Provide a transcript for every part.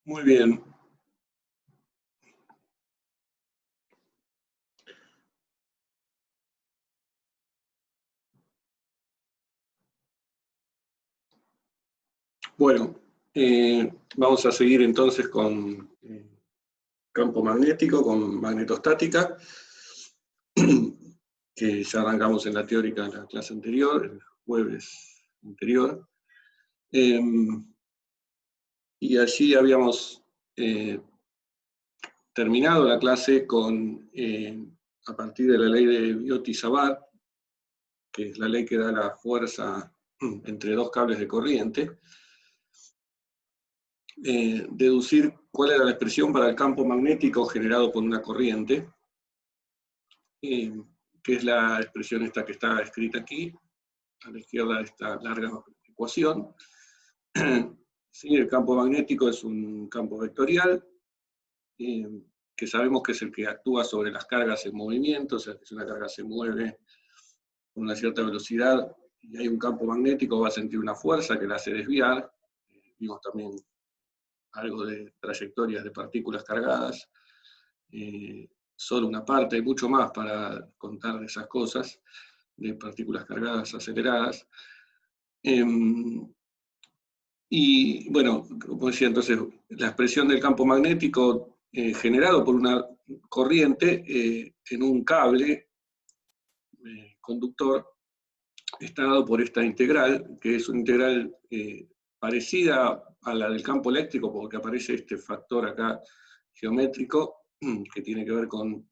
Muy bien. Bueno, vamos a seguir entonces con campo magnético, con magnetostática, que ya arrancamos en la teórica en la clase anterior, el jueves anterior. Y allí habíamos terminado la clase con, a partir de la ley de Biot-Savart, que es la ley que da la fuerza entre dos cables de corriente, deducir cuál era la expresión para el campo magnético generado por una corriente, que es la expresión esta que está escrita aquí, a la izquierda de esta larga ecuación. Sí, el campo magnético es un campo vectorial, que sabemos que es el que actúa sobre las cargas en movimiento, o sea, que si una carga se mueve con una cierta velocidad y hay un campo magnético, va a sentir una fuerza que la hace desviar. Vimos también algo de trayectorias de partículas cargadas, solo una parte, hay mucho más para contar de esas cosas, de partículas cargadas aceleradas. Y bueno, como decía entonces, la expresión del campo magnético generado por una corriente en un cable conductor está dado por esta integral, que es una integral parecida a la del campo eléctrico, porque aparece este factor acá geométrico, que tiene que ver con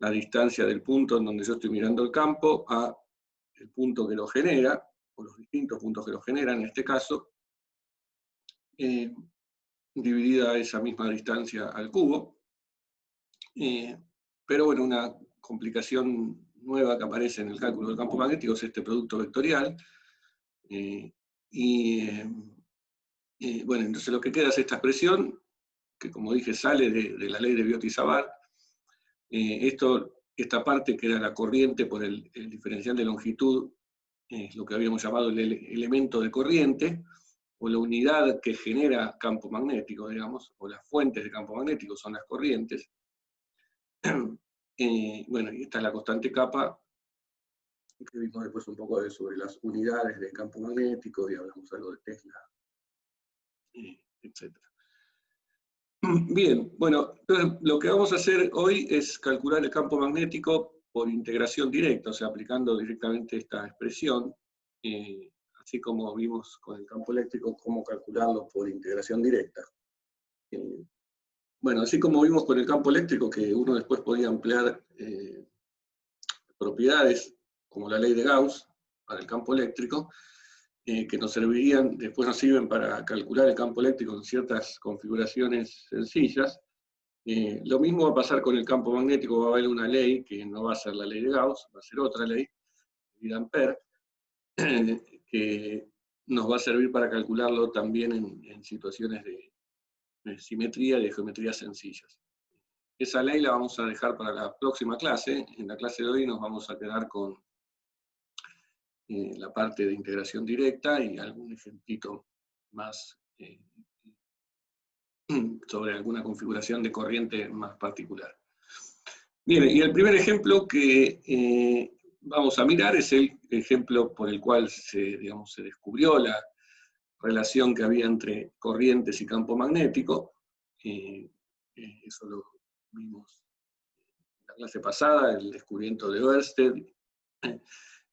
la distancia del punto en donde yo estoy mirando el campo a el punto que lo genera, o los distintos puntos que lo generan, en este caso, dividida esa misma distancia al cubo. Pero bueno, una complicación nueva que aparece en el cálculo del campo magnético es este producto vectorial. Bueno, entonces lo que queda es esta expresión, que como dije sale de la ley de Biot-Savart. Esta parte que era la corriente por el diferencial de longitud, es lo que habíamos llamado el elemento de corriente, o la unidad que genera campo magnético, digamos, o las fuentes de campo magnético son las corrientes. Bueno, y esta es la constante kappa, que vimos después un poco sobre las unidades de campo magnético, y hablamos algo de Tesla, etc. Bien, bueno, entonces lo que vamos a hacer hoy es calcular el campo magnético por integración directa, o sea, aplicando directamente esta expresión, así como vimos con el campo eléctrico, cómo calcularlo por integración directa. Bueno, así como vimos con el campo eléctrico, que uno después podía emplear propiedades como la ley de Gauss para el campo eléctrico, que nos servirían, después nos sirven para calcular el campo eléctrico en ciertas configuraciones sencillas. Lo mismo va a pasar con el campo magnético, va a haber una ley que no va a ser la ley de Gauss, va a ser otra ley, de Ampère, que nos va a servir para calcularlo también en situaciones de simetría y de geometría sencillas. Esa ley la vamos a dejar para la próxima clase. En la clase de hoy nos vamos a quedar con la parte de integración directa y algún ejemplito más sobre alguna configuración de corriente más particular. Bien, y el primer ejemplo que vamos a mirar es el ejemplo por el cual se descubrió la relación que había entre corrientes y campo magnético. Eso lo vimos en la clase pasada, el descubrimiento de Ørsted,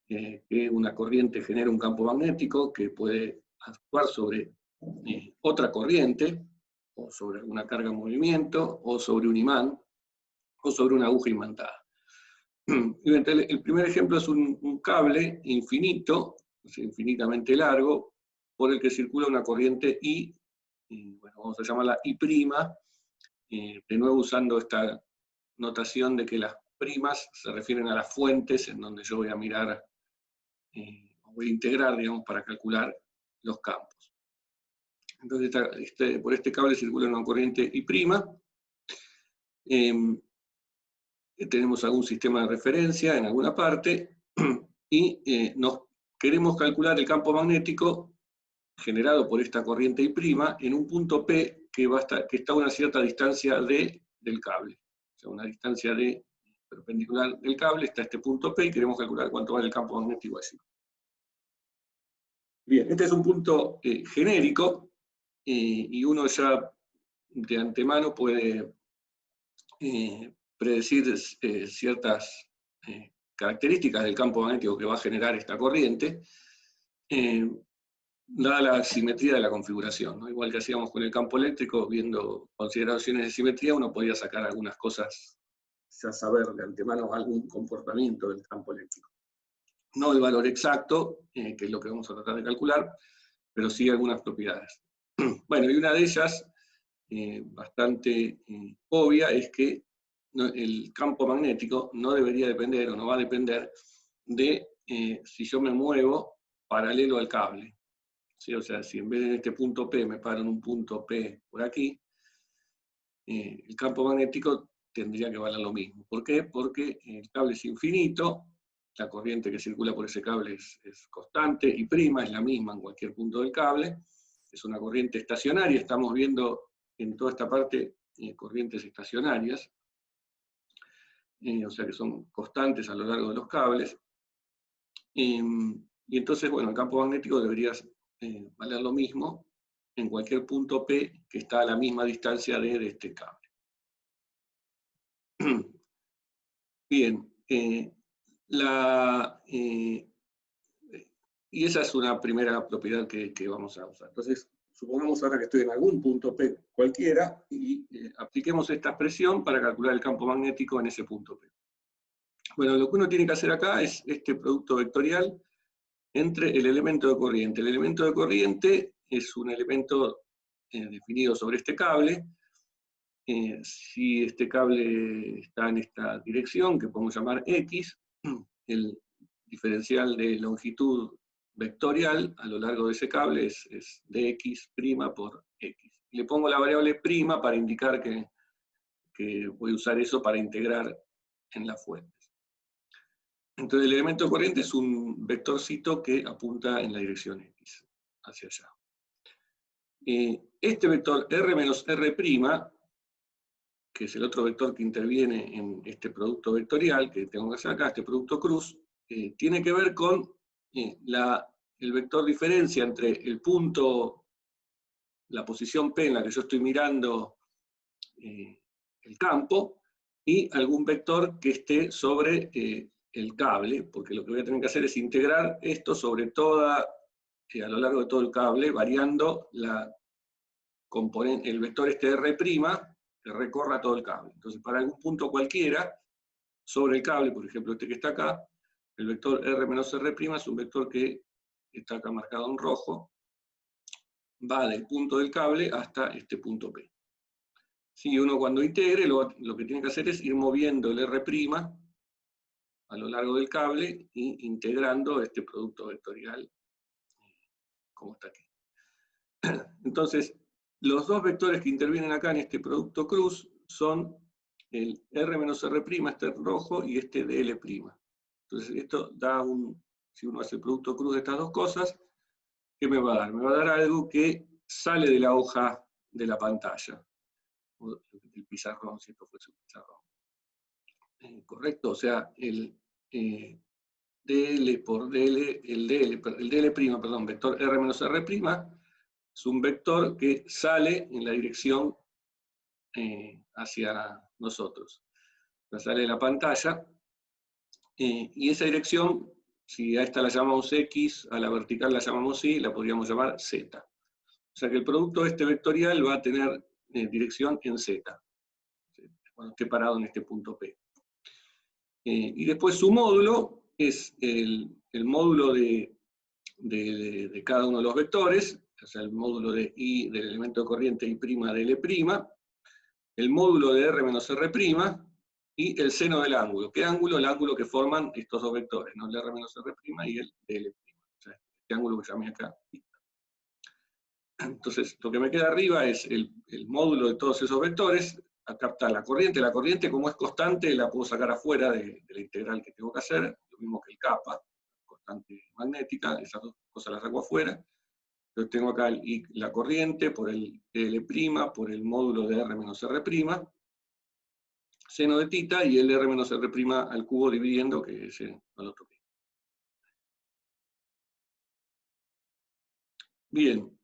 que una corriente genera un campo magnético que puede actuar sobre otra corriente, o sobre alguna carga en movimiento, o sobre un imán, o sobre una aguja imantada. El primer ejemplo es un cable infinito, infinitamente largo, por el que circula una corriente I, bueno, vamos a llamarla I', de nuevo usando esta notación de que las primas se refieren a las fuentes en donde yo voy a mirar, voy a integrar, digamos, para calcular los campos. Entonces, por este cable circula una corriente I'. Tenemos algún sistema de referencia en alguna parte, y queremos calcular el campo magnético generado por esta corriente I' en un punto P que está a una cierta distancia del cable. O sea, una distancia perpendicular del cable, está este punto P, y queremos calcular cuánto vale el campo magnético allí. Bien, este es un punto genérico, y uno ya de antemano puede predecir ciertas características del campo magnético que va a generar esta corriente, dada la simetría de la configuración, ¿no? Igual que hacíamos con el campo eléctrico, viendo consideraciones de simetría, uno podía sacar algunas cosas, ya saber de antemano algún comportamiento del campo eléctrico. No el valor exacto, que es lo que vamos a tratar de calcular, pero sí algunas propiedades. Bueno, y una de ellas, bastante obvia, es que el campo magnético no debería depender, o no va a depender, de si yo me muevo paralelo al cable. ¿Sí? O sea, si en vez de este punto P me paro en un punto P por aquí, el campo magnético tendría que valer lo mismo. ¿Por qué? Porque el cable es infinito, la corriente que circula por ese cable es constante y prima, es la misma en cualquier punto del cable, es una corriente estacionaria, estamos viendo en toda esta parte corrientes estacionarias, o sea que son constantes a lo largo de los cables, y entonces, bueno, el campo magnético debería valer lo mismo en cualquier punto P que está a la misma distancia de este cable. Bien, y esa es una primera propiedad que vamos a usar. Entonces, supongamos ahora que estoy en algún punto P cualquiera, y apliquemos esta expresión para calcular el campo magnético en ese punto P. Bueno, lo que uno tiene que hacer acá es este producto vectorial entre el elemento de corriente. El elemento de corriente es un elemento definido sobre este cable. Si este cable está en esta dirección, que podemos llamar X, el diferencial de longitud vectorial a lo largo de ese cable es dx' por x. Le pongo la variable prima para indicar que voy a usar eso para integrar en las fuentes. Entonces el elemento de corriente es un vectorcito que apunta en la dirección X, hacia allá. Este vector R menos R', que es el otro vector que interviene en este producto vectorial que tengo que hacer acá, este producto cruz, tiene que ver con el vector diferencia entre el punto, la posición P en la que yo estoy mirando el campo, y algún vector que esté sobre el cable, porque lo que voy a tener que hacer es integrar esto sobre a lo largo de todo el cable, variando el vector este R', que recorra todo el cable. Entonces, para algún punto cualquiera, sobre el cable, por ejemplo este que está acá, el vector R menos R' es un vector que está acá marcado en rojo, va del punto del cable hasta este punto P. Si uno cuando integre, lo que tiene que hacer es ir moviendo el R' a lo largo del cable e integrando este producto vectorial como está aquí. Entonces, los dos vectores que intervienen acá en este producto cruz son el R menos R', este rojo, y este DL'. Entonces esto da si uno hace el producto cruz de estas dos cosas, ¿qué me va a dar? Me va a dar algo que sale de la hoja de la pantalla, o del pizarrón, si esto fuese un pizarrón. ¿Correcto? O sea, el DL por DL, el DL', perdón, vector R menos R', es un vector que sale en la dirección hacia nosotros. Sale de la pantalla, y esa dirección, si a esta la llamamos X, a la vertical la llamamos Y, la podríamos llamar Z. O sea que el producto de este vectorial va a tener dirección en Z, cuando esté parado en este punto P. Y después su módulo es el módulo de cada uno de los vectores, o sea, el módulo de I del elemento de corriente I' dL', el módulo de R menos R', y el seno del ángulo. ¿Qué ángulo? El ángulo que forman estos dos vectores, ¿no? El R menos R' y el DL'. O sea, este ángulo que llamé acá. Entonces, lo que me queda arriba es el módulo de todos esos vectores. Acá está la corriente. La corriente, como es constante, la puedo sacar afuera de la integral que tengo que hacer, lo mismo que el kappa, constante magnética, esas dos cosas las saco afuera. Yo tengo acá la corriente por el L', por el módulo de R menos R', seno de tita, y el R menos R' al cubo dividiendo, que ese no lo toqué. Bien,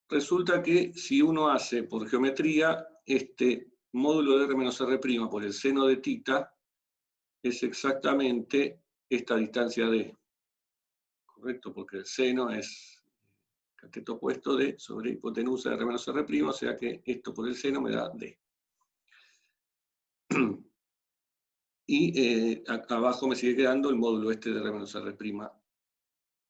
resulta que si uno hace por geometría, este módulo de R menos R' por el seno de tita es exactamente esta distancia D. ¿Correcto? Porque el seno es cateto opuesto D sobre hipotenusa de R menos R', o sea que esto por el seno me da D. Y acá abajo me sigue quedando el módulo este de R menos R'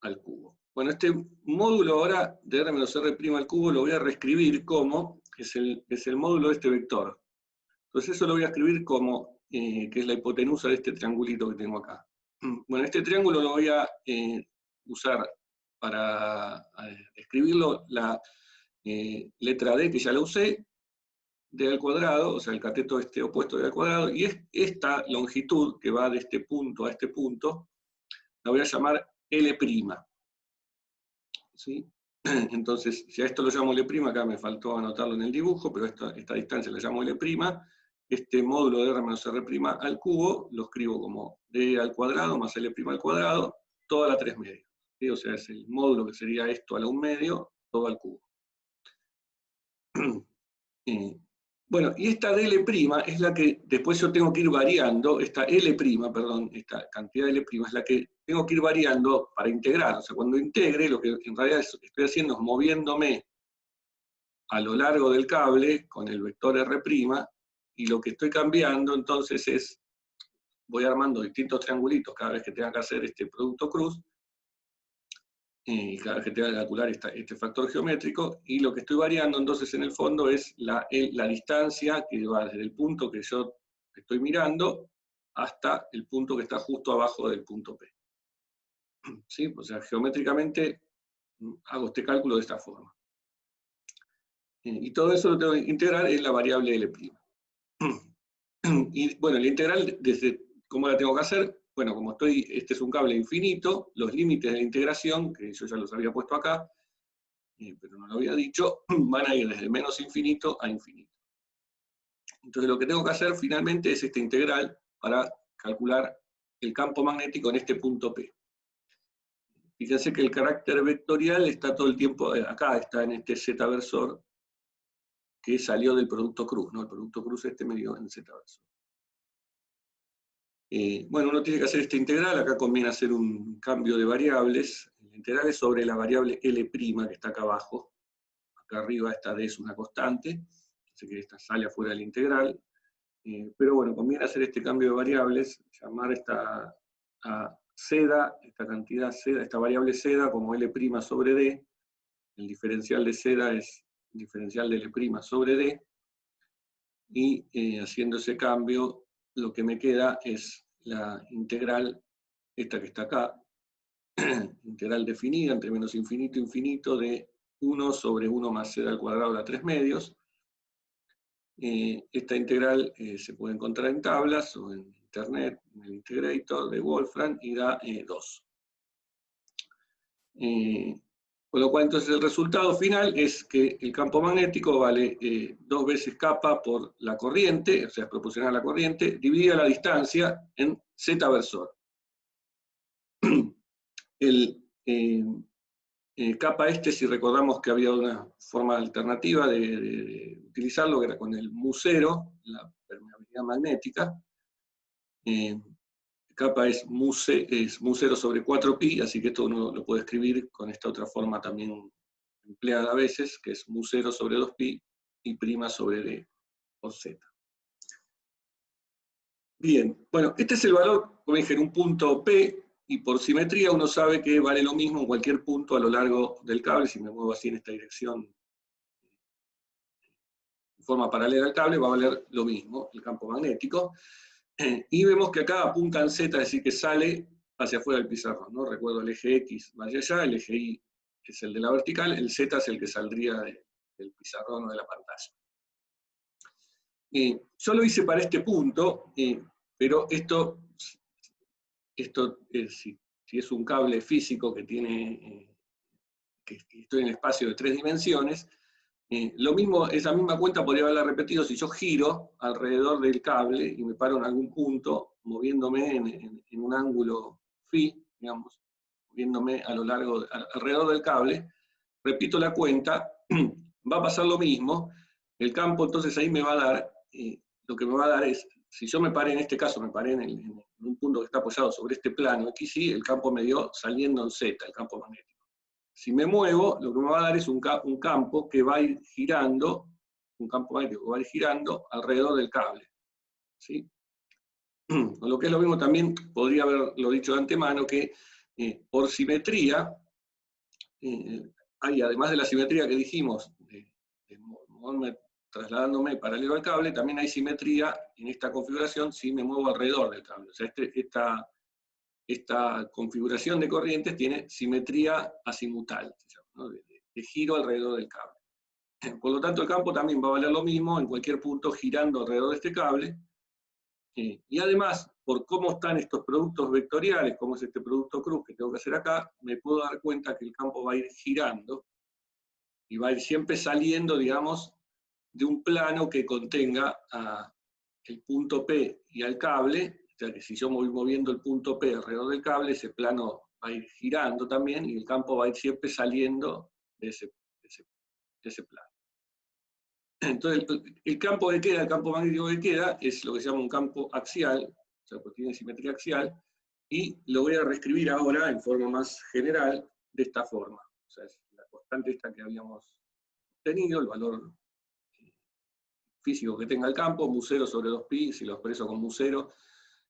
al cubo. Bueno, este módulo ahora de R menos R' al cubo lo voy a reescribir como, es el módulo de este vector. Entonces eso lo voy a escribir como, que es la hipotenusa de este triangulito que tengo acá. Bueno, este triángulo lo voy a usar para escribirlo, la letra D, que ya la usé, D al cuadrado, o sea, el cateto este opuesto D al cuadrado, y esta longitud que va de este punto a este punto, la voy a llamar L'. ¿Sí? Entonces, si a esto lo llamo L', acá me faltó anotarlo en el dibujo, pero esta distancia la llamo L', este módulo de R menos R' al cubo lo escribo como D al cuadrado más L' al cuadrado, toda la 3 medios. ¿Sí? O sea, es el módulo que sería esto a la 1 medio, todo al cubo. Bueno, y esta dL' es la que después yo tengo que ir variando, esta L', perdón, esta cantidad de L' es la que tengo que ir variando para integrar. O sea, cuando integre, lo que en realidad estoy haciendo es moviéndome a lo largo del cable con el vector R', y lo que estoy cambiando entonces es, voy armando distintos triangulitos cada vez que tenga que hacer este producto cruz, y cada vez que tenga que calcular este factor geométrico, y lo que estoy variando entonces en el fondo es la distancia que va desde el punto que yo estoy mirando hasta el punto que está justo abajo del punto P. ¿Sí? O sea, geométricamente hago este cálculo de esta forma. Y todo eso lo tengo que integrar en la variable L'. Y bueno, la integral, ¿cómo la tengo que hacer? Bueno, como este es un cable infinito, los límites de la integración, que yo ya los había puesto acá, pero no lo había dicho, van a ir desde menos infinito a infinito. Entonces lo que tengo que hacer finalmente es esta integral para calcular el campo magnético en este punto P. Fíjense que el carácter vectorial está todo el tiempo, acá está en este z-versor, que salió del producto cruz, ¿no? El producto cruz este me dio en z-versor. Bueno, uno tiene que hacer esta integral, acá conviene hacer un cambio de variables. La integral es sobre la variable L' que está acá abajo. Acá arriba esta D es una constante, así que esta sale afuera de la integral. Pero bueno, conviene hacer este cambio de variables, llamar a seda, esta cantidad seda, esta variable seda como L' sobre D. El diferencial de seda es el diferencial de L' sobre D. Y haciendo ese cambio, lo que me queda es la integral, esta que está acá, integral definida entre menos infinito e infinito de 1 sobre 1 más z al cuadrado a la 3 medios. Esta integral se puede encontrar en tablas o en internet, en el integrator de Wolfram, y da 2. Con lo cual entonces el resultado final es que el campo magnético vale 2 veces kappa por la corriente, o sea, es proporcional a la corriente, dividida la distancia en z-versor. El kappa si recordamos que había una forma alternativa de utilizarlo, que era con el mu0, la permeabilidad magnética. Kappa es mu0 sobre 4pi, así que esto uno lo puede escribir con esta otra forma también empleada a veces, que es mu0 sobre 2pi y prima sobre d por z. Bien, bueno, este es el valor, como dije, en un punto P, y por simetría uno sabe que vale lo mismo en cualquier punto a lo largo del cable. Si me muevo así en esta dirección, de forma paralela al cable, va a valer lo mismo, el campo magnético. Y vemos que acá apunta en Z, es decir, que sale hacia afuera del pizarrón, ¿no? Recuerdo el eje X va hacia allá, el eje Y es el de la vertical, el Z es el que saldría del pizarrón o de la pantalla. Yo lo hice para este punto, pero esto si es un cable físico que que estoy en el espacio de 3 dimensiones. Lo mismo, esa misma cuenta podría haberla repetido si yo giro alrededor del cable y me paro en algún punto, moviéndome en un ángulo phi, digamos, moviéndome a lo largo, alrededor del cable, repito la cuenta, va a pasar lo mismo, el campo entonces ahí me va a dar, lo que me va a dar es, si yo me paré, en este caso me paré en un punto que está apoyado sobre este plano, aquí sí, el campo me dio saliendo en Z, el campo magnético. Si me muevo, lo que me va a dar es un campo que va a ir girando, un campo magnético que va a ir girando alrededor del cable. ¿Sí? O lo que es lo mismo, también podría haberlo dicho de antemano, que por simetría, hay, además de la simetría que dijimos, de moverme, trasladándome paralelo al cable, también hay simetría en esta configuración si me muevo alrededor del cable. O sea, esta configuración de corrientes tiene simetría azimutal, ¿no? de giro alrededor del cable. Por lo tanto, el campo también va a valer lo mismo en cualquier punto girando alrededor de este cable. Y además, por cómo están estos productos vectoriales, como es este producto cruz que tengo que hacer acá, me puedo dar cuenta que el campo va a ir girando y va a ir siempre saliendo, digamos, de un plano que contenga el punto P y al cable. O sea que si yo voy moviendo el punto P alrededor del cable, ese plano va a ir girando también y el campo va a ir siempre saliendo de ese plano. Entonces, el campo que queda, el campo magnético que queda, es lo que se llama un campo axial, o sea, pues tiene simetría axial, y lo voy a reescribir ahora en forma más general, de esta forma. O sea, es la constante esta que habíamos tenido, el valor físico que tenga el campo, mu0 sobre 2pi, si lo expreso con mu0,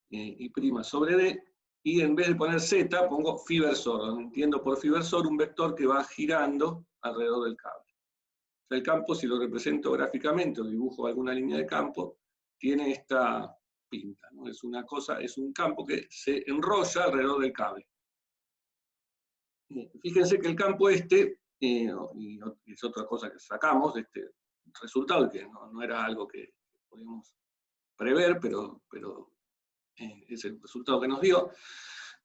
y prima sobre d, y en vez de poner z, pongo phi versor, donde entiendo por phi versor un vector que va girando alrededor del cable. O sea, el campo, si lo represento gráficamente o dibujo alguna línea de campo, tiene esta pinta, ¿no? Es una cosa, es un campo que se enrolla alrededor del cable. Fíjense que el campo este, y es otra cosa que sacamos de este resultado, que no era algo que podíamos prever, pero es el resultado que nos dio.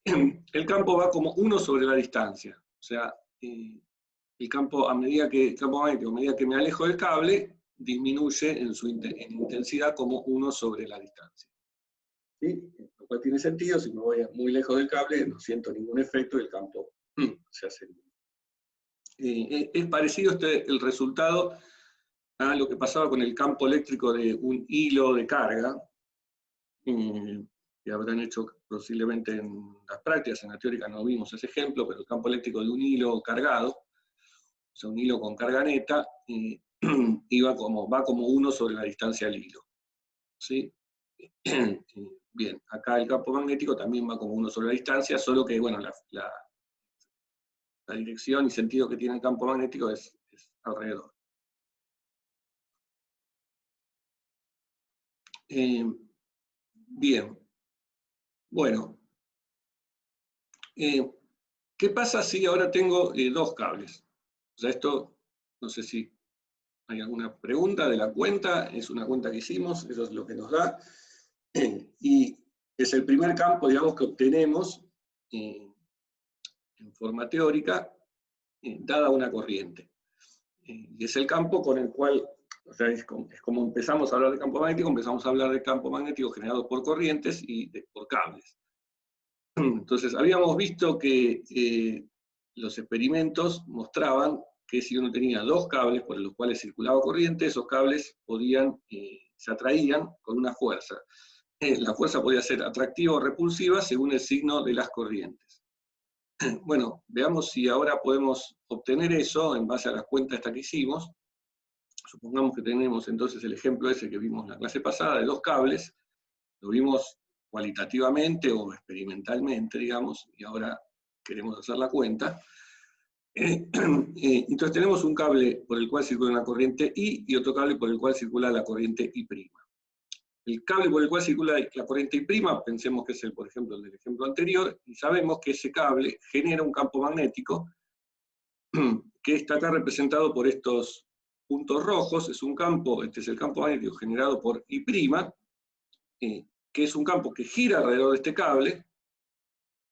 El campo va como 1 sobre la distancia. O sea, el campo, el campo magnético, a medida que me alejo del cable, disminuye en intensidad como 1 sobre la distancia. ¿Sí? Lo cual tiene sentido, si me voy muy lejos del cable, no siento ningún efecto y el campo se hace. Es parecido el resultado a lo que pasaba con el campo eléctrico de un hilo de carga, que habrán hecho posiblemente en las prácticas. En la teórica no vimos ese ejemplo, pero el campo eléctrico de un hilo cargado, o sea, un hilo con carga neta, va como 1 sobre la distancia del hilo. ¿Sí? Bien, acá el campo magnético también va como 1 sobre la distancia, solo que, bueno, la dirección y sentido que tiene el campo magnético es alrededor. Bien. Bueno. ¿Qué pasa si ahora tengo 2 cables? O sea, esto, no sé si hay alguna pregunta de la cuenta, es una cuenta que hicimos, eso es lo que nos da. Y es el primer campo, digamos, que obtenemos en forma teórica, dada una corriente. Y es el campo con el cual, o sea, es como empezamos a hablar de campo magnético, empezamos a hablar de campo magnético generado por corrientes y por cables. Entonces, habíamos visto que los experimentos mostraban que si uno tenía 2 cables por los cuales circulaba corriente, esos cables se atraían con una fuerza. La fuerza podía ser atractiva o repulsiva según el signo de las corrientes. Bueno, veamos si ahora podemos obtener eso en base a las cuentas que hicimos. Supongamos que tenemos entonces el ejemplo ese que vimos en la clase pasada de 2 cables, lo vimos cualitativamente o experimentalmente, digamos, y ahora queremos hacer la cuenta. Entonces tenemos un cable por el cual circula una corriente I y otro cable por el cual circula la corriente I'. El cable por el cual circula la corriente I', pensemos que es por ejemplo, el del ejemplo anterior, y sabemos que ese cable genera un campo magnético que está acá representado por estos puntos rojos. Es un campo, este es el campo magnético generado por I', que es un campo que gira alrededor de este cable,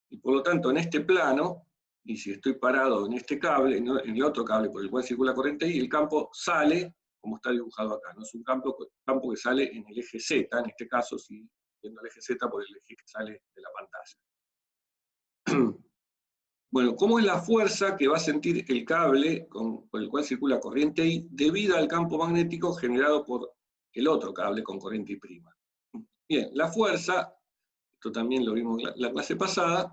y por lo tanto en este plano, y si estoy parado en este cable, en el otro cable por el cual circula corriente I, el campo sale, como está dibujado acá, ¿no? Es un campo que sale en el eje Z, en este caso, si viendo el eje Z por el eje que sale de la pantalla. Bueno, ¿cómo es la fuerza que va a sentir el cable por el cual circula corriente I debido al campo magnético generado por el otro cable con corriente I'? Bien, la fuerza, esto también lo vimos en la clase pasada,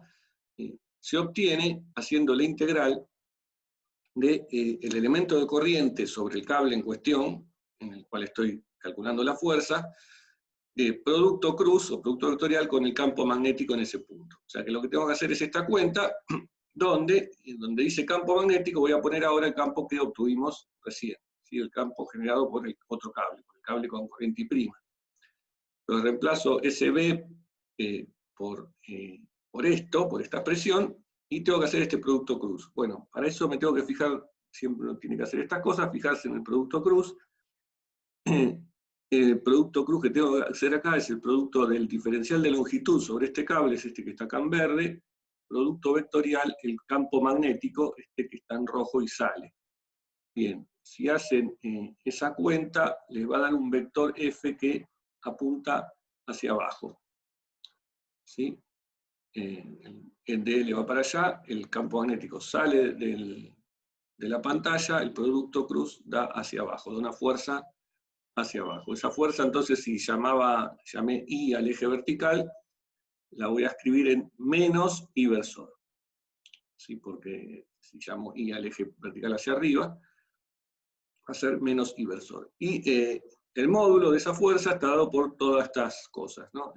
se obtiene haciendo la integral del elemento de corriente sobre el cable en cuestión, en el cual estoy calculando la fuerza, producto cruz o producto vectorial con el campo magnético en ese punto. O sea que lo que tengo que hacer es esta cuenta, donde dice campo magnético voy a poner ahora el campo que obtuvimos recién, ¿sí? El campo generado por el otro cable, por el cable con corriente I'. Entonces reemplazo SB por esta expresión, y tengo que hacer este producto cruz. Bueno, para eso me tengo que fijar, siempre uno tiene que hacer estas cosas, fijarse en el producto cruz. El producto cruz que tengo que hacer acá es el producto del diferencial de longitud sobre este cable, es este que está acá en verde, producto vectorial, el campo magnético, este que está en rojo y sale. Bien, si hacen esa cuenta, les va a dar un vector F que apunta hacia abajo. ¿Sí? El DL va para allá, el campo magnético sale de la pantalla, el producto cruz da hacia abajo, da una fuerza hacia abajo. Esa fuerza, entonces, si llamé I al eje vertical, la voy a escribir en menos I versor. ¿Sí? Porque si llamo I al eje vertical hacia arriba, va a ser menos I versor. Y el módulo de esa fuerza está dado por todas estas cosas, ¿no?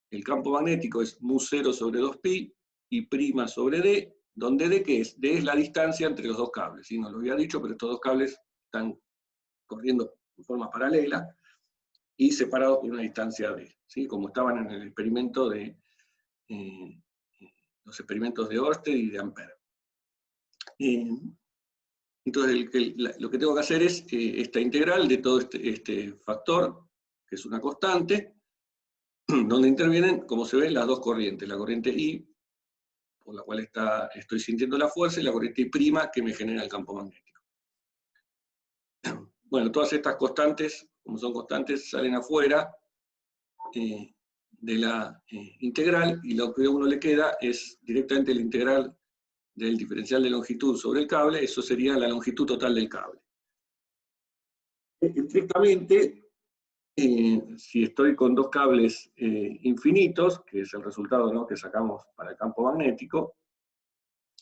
El campo magnético es mu0 sobre 2pi, I' sobre D, donde D, ¿qué es? D es la distancia entre los dos cables. ¿Sí? No lo había dicho, pero estos dos cables están corriendo en forma paralela y separados por una distancia D, ¿sí? Como estaban en el experimento los experimentos de Ørsted y de Ampère. Entonces, lo que tengo que hacer es esta integral de todo este factor, que es una constante, donde intervienen, como se ve, las dos corrientes, la corriente I, por la cual estoy sintiendo la fuerza, y la corriente I' que me genera el campo magnético. Bueno, todas estas constantes, como son constantes, salen afuera de la integral, y lo que a uno le queda es directamente la integral del diferencial de longitud sobre el cable, eso sería la longitud total del cable. Estrictamente, si estoy con dos cables infinitos, que es el resultado, ¿no?, que sacamos para el campo magnético,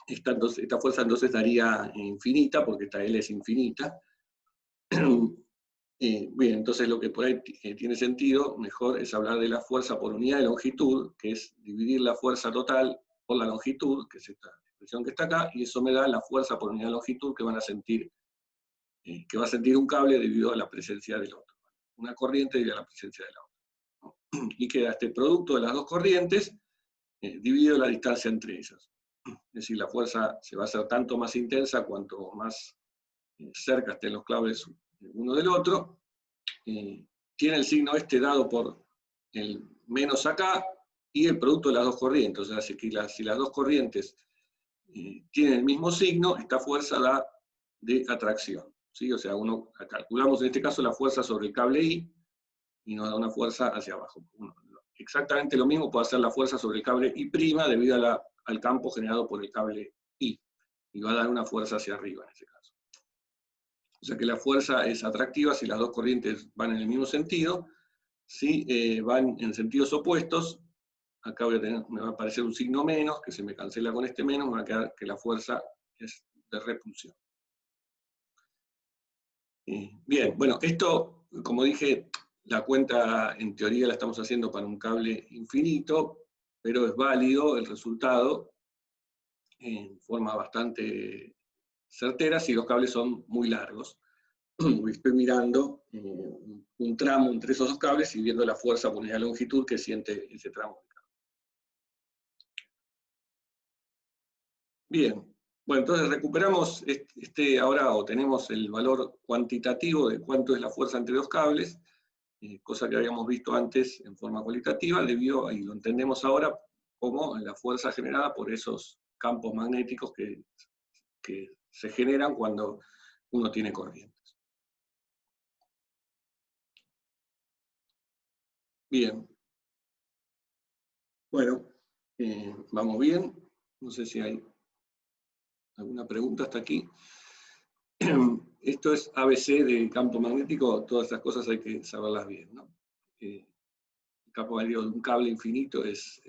esta fuerza entonces daría infinita, porque esta L es infinita. Bien, entonces lo que por ahí tiene sentido, mejor, es hablar de la fuerza por unidad de longitud, que es dividir la fuerza total por la longitud, que es esta expresión que está acá, y eso me da la fuerza por unidad de longitud que va a sentir un cable debido a la presencia del otro. Una corriente debido a la presencia de la otra. Y queda este producto de las dos corrientes dividido la distancia entre ellas. Es decir, la fuerza se va a hacer tanto más intensa cuanto más cerca estén los cables uno del otro. Tiene el signo este dado por el menos acá y el producto de las dos corrientes. O sea, si las dos corrientes tienen el mismo signo, esta fuerza da de atracción. ¿Sí? O sea, calculamos en este caso la fuerza sobre el cable I y nos da una fuerza hacia abajo. Exactamente lo mismo puede hacer la fuerza sobre el cable I' debido al campo generado por el cable I. Y va a dar una fuerza hacia arriba en ese caso. O sea que la fuerza es atractiva si las dos corrientes van en el mismo sentido. Si van en sentidos opuestos, acá me va a aparecer un signo menos, que se me cancela con este menos, me va a quedar que la fuerza es de repulsión. Bien, bueno, esto, como dije, la cuenta en teoría la estamos haciendo para un cable infinito, pero es válido el resultado en forma bastante certera si los cables son muy largos. Estoy mirando un tramo entre esos dos cables y viendo la fuerza por unidad de longitud que siente ese tramo de cable. Bien, bueno, entonces recuperamos ahora obtenemos el valor cuantitativo de cuánto es la fuerza entre dos cables, cosa que habíamos visto antes en forma cualitativa, y lo entendemos ahora como la fuerza generada por esos campos magnéticos que se generan cuando uno tiene corrientes. Bien. Bueno, vamos bien. No sé si hay alguna pregunta hasta aquí. Esto es ABC de campo magnético, todas estas cosas hay que saberlas bien, ¿no? El campo magnético de un cable infinito es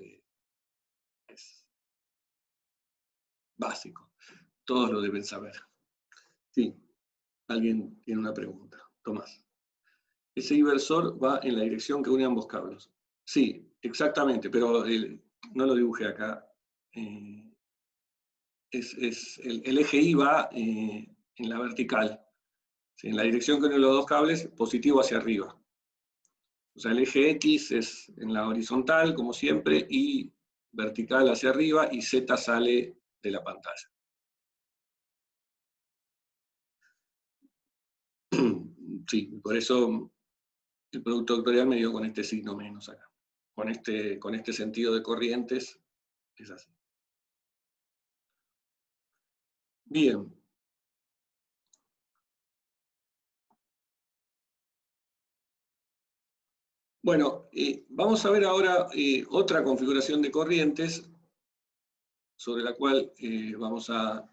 básico, todos lo deben saber. Sí, alguien tiene una pregunta. Tomás. Ese inversor va en la dirección que une ambos cables. Sí, exactamente, pero no lo dibujé acá. El eje Y va en la vertical. ¿Sí? En la dirección que une los dos cables, positivo hacia arriba. O sea, el eje X es en la horizontal, como siempre, y vertical hacia arriba, y Z sale de la pantalla. Sí, por eso el producto vectorial me dio con este signo menos acá. Con este sentido de corrientes, es así. Bien. Bueno, vamos a ver ahora otra configuración de corrientes sobre la cual vamos a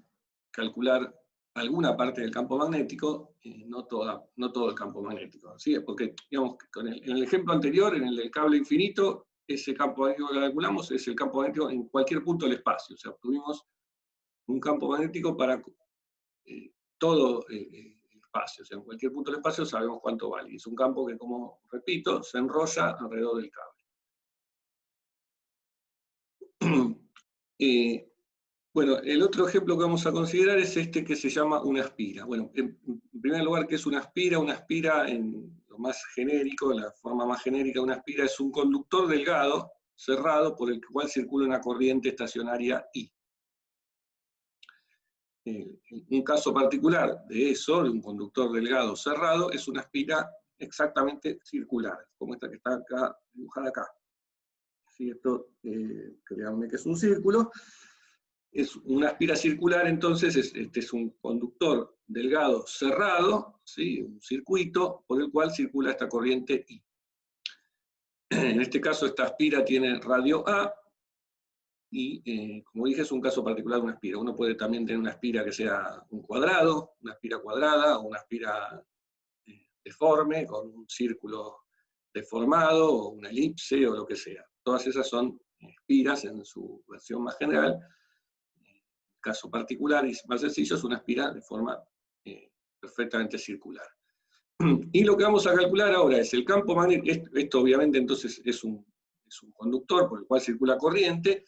calcular alguna parte del campo magnético, no todo el campo magnético. ¿Sí? Porque, digamos, en el ejemplo anterior, en el del cable infinito, ese campo magnético que calculamos es el campo magnético en cualquier punto del espacio. O sea, obtuvimos un campo magnético para todo el espacio. O sea, en cualquier punto del espacio sabemos cuánto vale. Y es un campo que, como repito, se enrolla alrededor del cable. Bueno, el otro ejemplo que vamos a considerar es este que se llama una aspira. Bueno, en primer lugar, ¿qué es una aspira? Una aspira, en lo más genérico, en la forma más genérica de una aspira, es un conductor delgado, cerrado, por el cual circula una corriente estacionaria I. Un caso particular de eso, de un conductor delgado cerrado, es una aspira exactamente circular, como esta que está acá, dibujada acá. ¿Sí? Esto, créanme que es un círculo. Es una aspira circular, entonces, este es un conductor delgado cerrado, ¿sí? Un circuito por el cual circula esta corriente I. En este caso, esta aspira tiene radio A, y como dije, es un caso particular de una aspira. Uno puede también tener una aspira que sea un cuadrado, una aspira cuadrada, o una aspira deforme, con un círculo deformado, o una elipse, o lo que sea. Todas esas son aspiras en su versión más general. Caso particular y más sencillo, es una aspira de forma perfectamente circular. Y lo que vamos a calcular ahora es el campo magnético. Esto obviamente entonces es un conductor por el cual circula corriente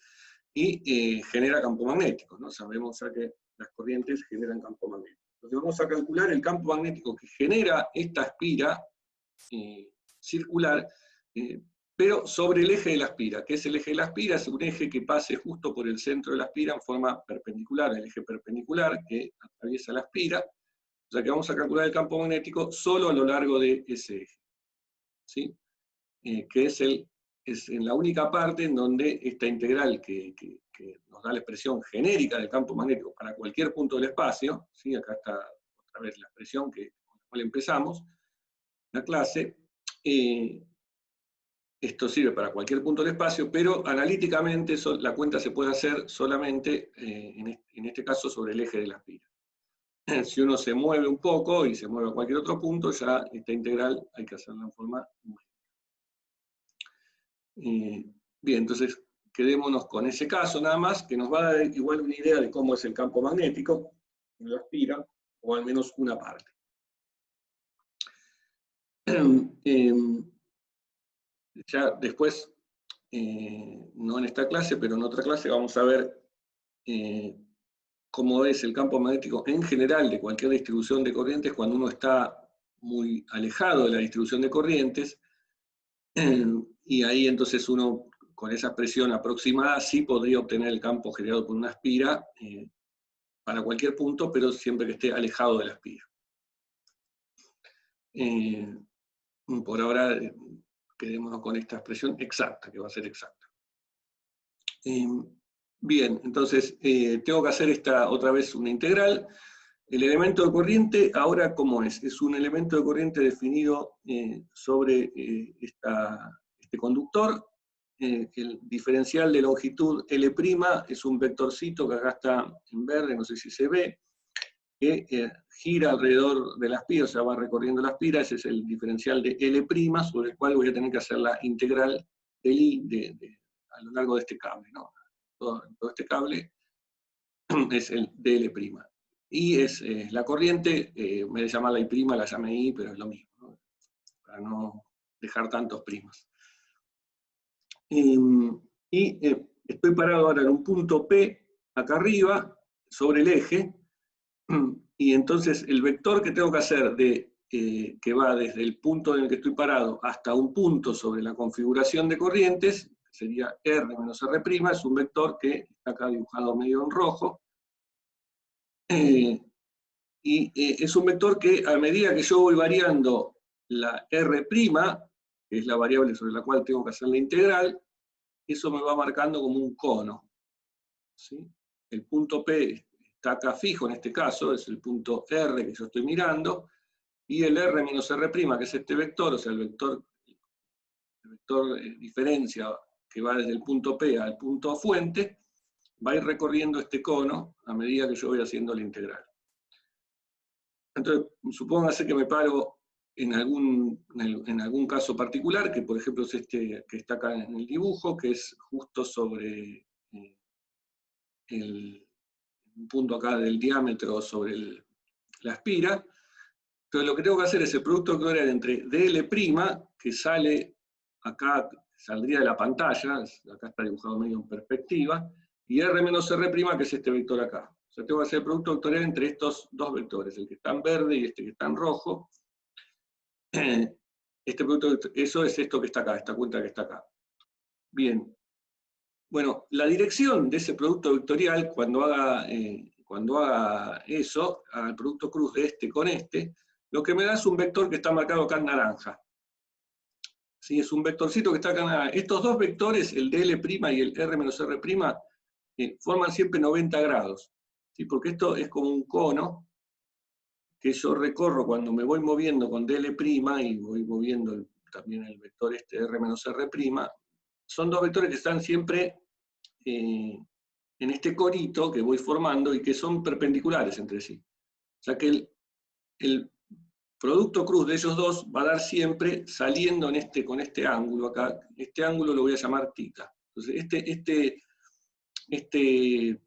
y genera campo magnético, ¿no? Sabemos ya que las corrientes generan campo magnético. Entonces vamos a calcular el campo magnético que genera esta aspira circular, pero sobre el eje de la aspira. ¿Qué es el eje de la aspira? Es un eje que pase justo por el centro de la aspira en forma perpendicular, el eje perpendicular que atraviesa la aspira. O sea que vamos a calcular el campo magnético solo a lo largo de ese eje. ¿Sí? Que es en la única parte en donde esta integral que nos da la expresión genérica del campo magnético para cualquier punto del espacio, ¿sí? Acá está otra vez la expresión con la cual empezamos la clase. Esto sirve para cualquier punto del espacio, pero analíticamente la cuenta se puede hacer solamente, en este caso, sobre el eje de la aspira. Si uno se mueve un poco y se mueve a cualquier otro punto, ya esta integral hay que hacerla en forma numérica. Bien, entonces quedémonos con ese caso nada más, que nos va a dar igual una idea de cómo es el campo magnético en la aspira, o al menos una parte. Ya después, no en esta clase, pero en otra clase vamos a ver cómo es el campo magnético en general de cualquier distribución de corrientes cuando uno está muy alejado de la distribución de corrientes, y ahí entonces uno, con esa expresión aproximada, sí podría obtener el campo generado por una aspira para cualquier punto, pero siempre que esté alejado de la aspira. Por ahora, quedémonos con esta expresión exacta, que va a ser exacta. Bien, entonces tengo que hacer otra vez una integral. El elemento de corriente, ahora, ¿cómo es? Es un elemento de corriente definido sobre este conductor. El diferencial de longitud L' es un vectorcito que acá está en verde, no sé si se ve, que gira alrededor de la espira, o sea, va recorriendo la espira. Ese es el diferencial de L', sobre el cual voy a tener que hacer la integral del I a lo largo de este cable, ¿no? Todo este cable es el dL'. Y es la corriente, en vez de llamarla I', la llamé I, pero es lo mismo, ¿no? Para no dejar tantos primas. Estoy parado ahora en un punto P, acá arriba, sobre el eje, y entonces el vector que tengo que hacer que va desde el punto en el que estoy parado hasta un punto sobre la configuración de corrientes, sería R menos R', es un vector que está acá dibujado medio en rojo, es un vector que a medida que yo voy variando la R', que es la variable sobre la cual tengo que hacer la integral, eso me va marcando como un cono, ¿sí? El punto P está acá fijo en este caso, es el punto R que yo estoy mirando, y el R menos R', que es este vector, o sea, el vector diferencia que va desde el punto P al punto fuente, va a ir recorriendo este cono a medida que yo voy haciendo la integral. Entonces, supóngase que me paro en algún caso particular, que por ejemplo es este que está acá en el dibujo, que es justo sobre un punto acá del diámetro sobre la espira. Entonces lo que tengo que hacer es el producto vectorial entre dL', que sale acá, saldría de la pantalla, acá está dibujado medio en perspectiva, y R menos R', que es este vector acá. O sea, tengo que hacer el producto vectorial entre estos dos vectores, el que está en verde y este que está en rojo. Eso es esto que está acá, esta cuenta que está acá. Bien. Bueno, la dirección de ese producto vectorial, cuando haga eso, haga el producto cruz de este con este, lo que me da es un vector que está marcado acá en naranja. ¿Sí? Es un vectorcito que está acá en naranja. Estos dos vectores, el dL' y el R menos R', forman siempre 90 grados. ¿Sí? Porque esto es como un cono que yo recorro cuando me voy moviendo con dL' y voy moviendo también el vector este R menos R'. Son dos vectores que están siempre en este conito que voy formando y que son perpendiculares entre sí. O sea que el producto cruz de ellos dos va a dar siempre saliendo con este ángulo acá. Este ángulo lo voy a llamar θ. Entonces este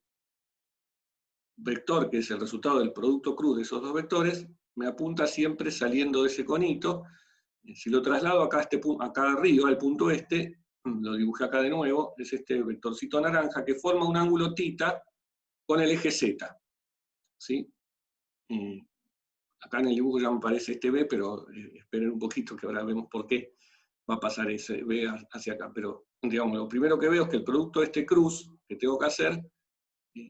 vector, que es el resultado del producto cruz de esos dos vectores, me apunta siempre saliendo de ese conito. Si lo traslado acá arriba, al punto este, lo dibujé acá de nuevo, es este vectorcito naranja que forma un ángulo θ con el eje Z. ¿Sí? Acá en el dibujo ya me aparece este B, pero esperen un poquito que ahora vemos por qué va a pasar ese B hacia acá. Pero digamos, lo primero que veo es que el producto de este cruz que tengo que hacer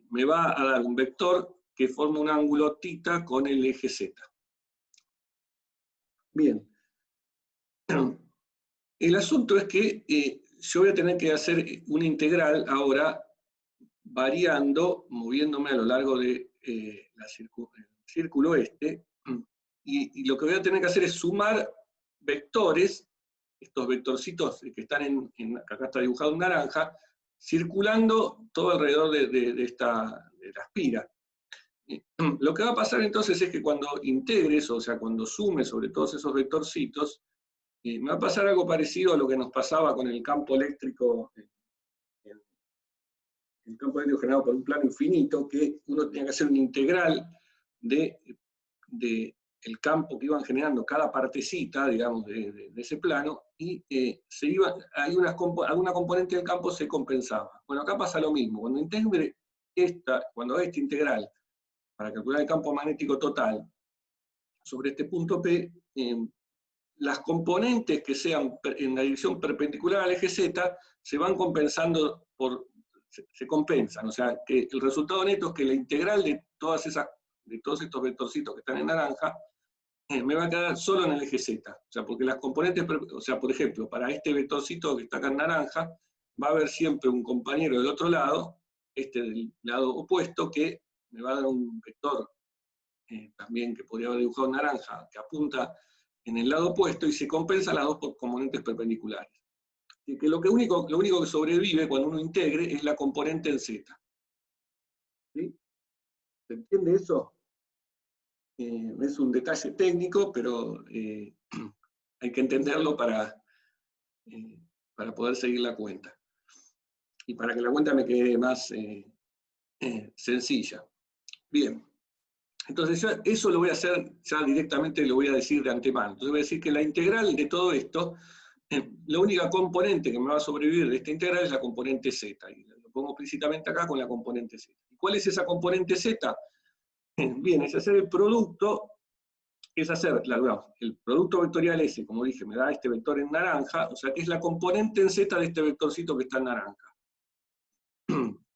me va a dar un vector que forma un ángulo θ con el eje Z. Bien. El asunto es que yo voy a tener que hacer una integral ahora variando, moviéndome a lo largo de el círculo este, y lo que voy a tener que hacer es sumar vectores, estos vectorcitos que están acá está dibujado en naranja, circulando todo alrededor de la espira. Lo que va a pasar entonces es que cuando integres, o sea, cuando sume sobre todos esos vectorcitos, me va a pasar algo parecido a lo que nos pasaba con el campo eléctrico, el campo eléctrico generado por un plano infinito, que uno tenía que hacer una integral de el campo que iban generando cada partecita, digamos, de ese plano, y alguna componente del campo se compensaba. Bueno, acá pasa lo mismo. Cuando integre cuando haga esta integral para calcular el campo magnético total sobre este punto P, las componentes que sean en la dirección perpendicular al eje Z se van compensando se compensan, o sea, que el resultado neto es que la integral de todos estos vectorcitos que están en naranja me va a quedar solo en el eje Z. O sea, porque las componentes, o sea, por ejemplo, para este vectorcito que está acá en naranja, va a haber siempre un compañero del otro lado este del lado opuesto, que me va a dar un vector también que podría haber dibujado en naranja, que apunta en el lado opuesto y se compensa las dos componentes perpendiculares. Así que lo único que sobrevive cuando uno integre es la componente en z. ¿Sí? ¿Se entiende eso? Es un detalle técnico, pero hay que entenderlo para poder seguir la cuenta. Y para que la cuenta me quede más sencilla. Bien. Entonces yo eso lo voy a hacer, ya directamente lo voy a decir de antemano. Entonces voy a decir que la integral de todo esto, la única componente que me va a sobrevivir de esta integral es la componente z. Y lo pongo explícitamente acá con la componente z. ¿Y cuál es esa componente z? Bien, es hacer el producto, el producto vectorial S, como dije, me da este vector en naranja, o sea que es la componente en z de este vectorcito que está en naranja.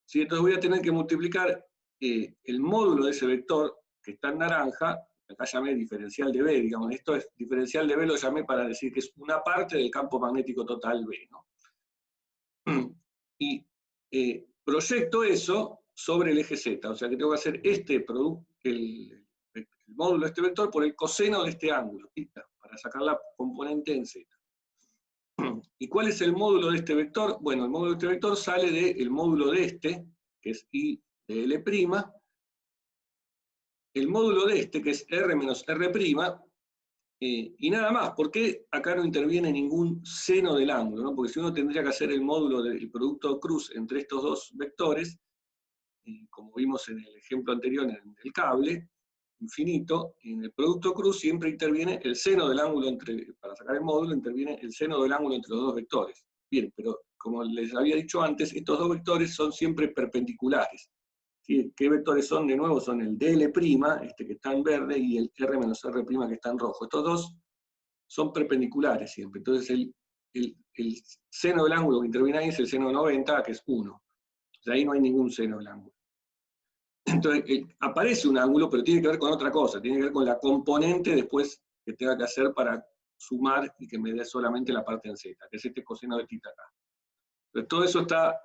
¿Sí? Entonces voy a tener que multiplicar el módulo de ese vector que está en naranja, acá llamé diferencial de B, digamos, esto es diferencial de B, lo llamé para decir que es una parte del campo magnético total B, ¿no? Y proyecto eso sobre el eje Z, o sea que tengo que hacer este producto, el módulo de este vector por el coseno de este ángulo, para sacar la componente en Z. ¿Y cuál es el módulo de este vector? Bueno, el módulo de este vector sale del módulo de este, que es I de L', el módulo de este, que es R menos R', y nada más. ¿Por qué acá no interviene ningún seno del ángulo? ¿No? Porque si uno tendría que hacer el módulo del producto cruz entre estos dos vectores, como vimos en el ejemplo anterior en el cable infinito, en el producto cruz siempre interviene el seno del ángulo para sacar el módulo, interviene el seno del ángulo entre los dos vectores. Bien, pero como les había dicho antes, estos dos vectores son siempre perpendiculares. ¿Sí? ¿Qué vectores son? De nuevo son el dl', este que está en verde, y el r menos r' que está en rojo. Estos dos son perpendiculares siempre. Entonces el seno del ángulo que interviene ahí es el seno de 90, que es 1. O sea, ahí no hay ningún seno del ángulo. Entonces aparece un ángulo, pero tiene que ver con otra cosa, tiene que ver con la componente después que tenga que hacer para sumar y que me dé solamente la parte en z, que es este coseno de tita acá. Entonces todo eso está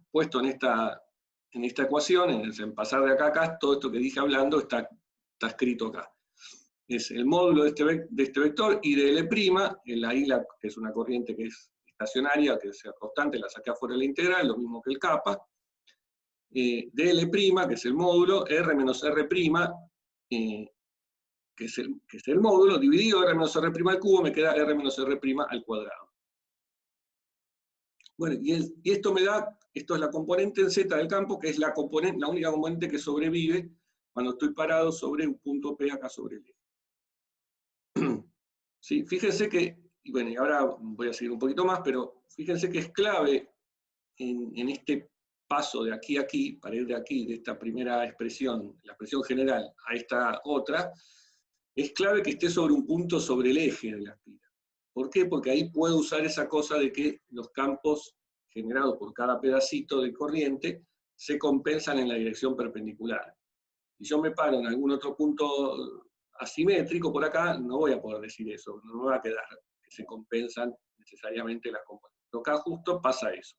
puesto en esta ecuación, en pasar de acá a acá, todo esto que dije hablando está escrito acá. Es el módulo de este vector, I de L', la I, que es una corriente que es estacionaria, que es constante, la saqué afuera de la integral, lo mismo que el kappa, dl', que es el módulo, R menos R', que es el módulo, dividido R menos R' al cubo, me queda R menos R' al cuadrado. Bueno, y esto me da, esto es la componente en Z del campo, que es la única componente que sobrevive cuando estoy parado sobre un punto P acá sobre el eje. ¿Sí? Fíjense que, y bueno, y ahora voy a seguir un poquito más, pero fíjense que es clave en este paso de aquí a aquí, para ir de aquí, de esta primera expresión, la expresión general, a esta otra, es clave que esté sobre un punto sobre el eje de la espira. ¿Por qué? Porque ahí puedo usar esa cosa de que los campos generados por cada pedacito de corriente se compensan en la dirección perpendicular. Si yo me paro en algún otro punto asimétrico por acá, no voy a poder decir eso, no me va a quedar que se compensan necesariamente las componentes. Pero acá justo pasa eso.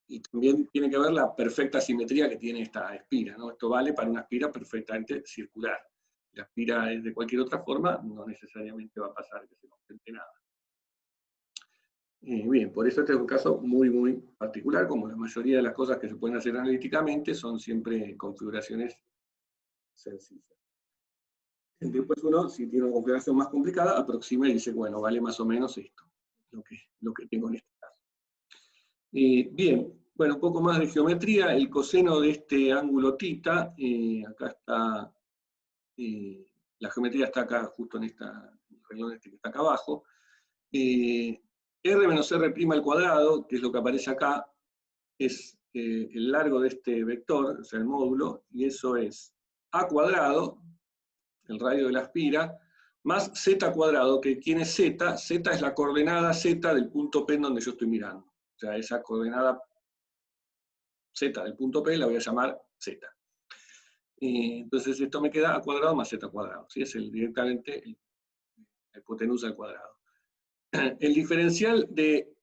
Y también tiene que ver la perfecta simetría que tiene esta espira, ¿no? Esto vale para una espira perfectamente circular. La espira es de cualquier otra forma, no necesariamente va a pasar que se compense nada. Bien, por eso este es un caso muy, muy particular, como la mayoría de las cosas que se pueden hacer analíticamente son siempre configuraciones sencillas. Después uno, si tiene una configuración más complicada, aproxima y dice, bueno, vale más o menos esto, lo que tengo en este caso. Bien, bueno, un poco más de geometría, el coseno de este ángulo θ, acá está, la geometría está acá, justo en esta, el renglón este que está acá abajo. R menos R' al cuadrado, que es lo que aparece acá, es el largo de este vector, o sea, el módulo, y eso es A cuadrado, el radio de la espira, más Z cuadrado, que tiene Z, Z es la coordenada Z del punto P en donde yo estoy mirando. O sea, esa coordenada Z del punto P la voy a llamar Z. Entonces esto me queda A cuadrado más Z cuadrado. ¿Sí? Es directamente la hipotenusa al cuadrado. El diferencial de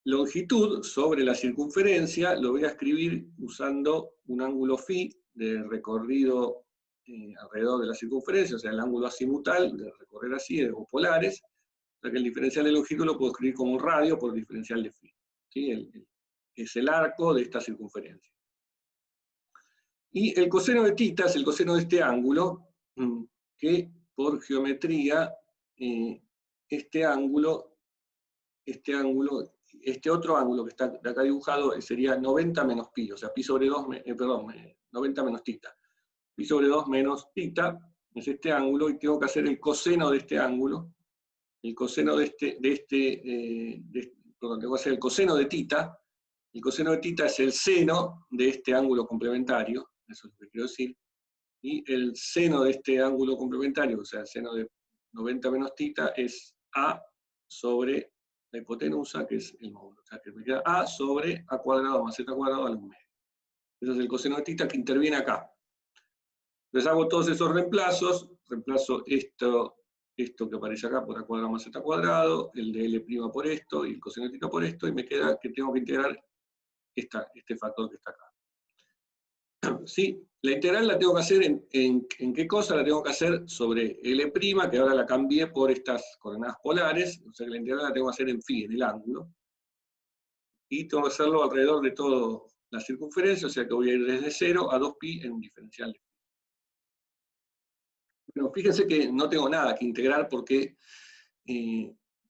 longitud sobre la circunferencia lo voy a escribir usando un ángulo φ de recorrido alrededor de la circunferencia, o sea, el ángulo azimutal de recorrer así, de los polares, o sea que el diferencial de longitud lo puedo escribir como un radio por diferencial de φ. ¿Sí? Es el arco de esta circunferencia. Y el coseno de tita es el coseno de este ángulo, que por geometría, este otro ángulo que está de acá dibujado sería 90 menos pi, o sea, pi sobre 2, 90 menos tita. Pi sobre 2 menos tita es este ángulo, y tengo que hacer el coseno de este ángulo, el coseno perdón, tengo que hacer el coseno de tita. El coseno de tita es el seno de este ángulo complementario, eso es lo que quiero decir, y el seno de este ángulo complementario, o sea, el seno de 90 menos tita, es A sobre la hipotenusa, que es el módulo. O sea, que me queda A sobre A cuadrado más Z cuadrado al 1 medio. Ese es el coseno de tita que interviene acá. Entonces hago todos esos reemplazos, reemplazo esto que aparece acá por A cuadrado más Z cuadrado, el de L' por esto, y el coseno de tita por esto, y me queda que tengo que integrar este factor que está acá. ¿Sí? La integral la tengo que hacer ¿en qué cosa? La tengo que hacer sobre L', que ahora la cambié por estas coordenadas polares, o sea que la integral la tengo que hacer en φ, en el ángulo, y tengo que hacerlo alrededor de toda la circunferencia, o sea que voy a ir desde 0 a 2pi en un diferencial de φ. Bueno, fíjense que no tengo nada que integrar porque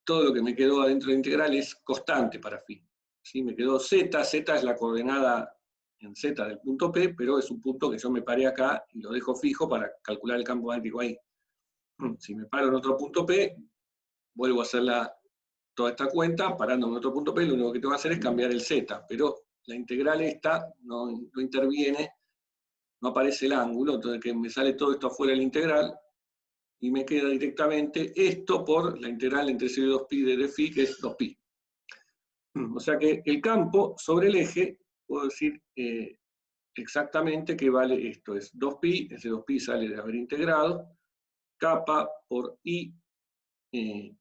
todo lo que me quedó adentro de la integral es constante para φ. ¿Sí? Me quedó z es la coordenada en z del punto P, pero es un punto que yo me paré acá y lo dejo fijo para calcular el campo magnético ahí. Si me paro en otro punto P, vuelvo a hacer toda esta cuenta, parándome en otro punto P, lo único que tengo que hacer es cambiar el z, pero la integral esta no interviene, no aparece el ángulo, entonces que me sale todo esto afuera de la integral, y me queda directamente esto por la integral entre 0 y 2pi de φ, que es 2pi. O sea que el campo sobre el eje, puedo decir exactamente que vale esto, es 2pi, ese 2pi sale de haber integrado, kappa por i, ¿qué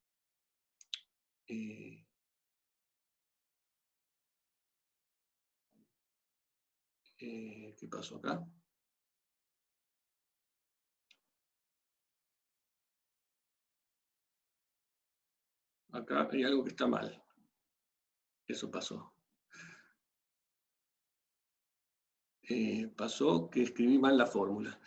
pasó acá? Acá hay algo que está mal. Eso pasó. Pasó que escribí mal la fórmula.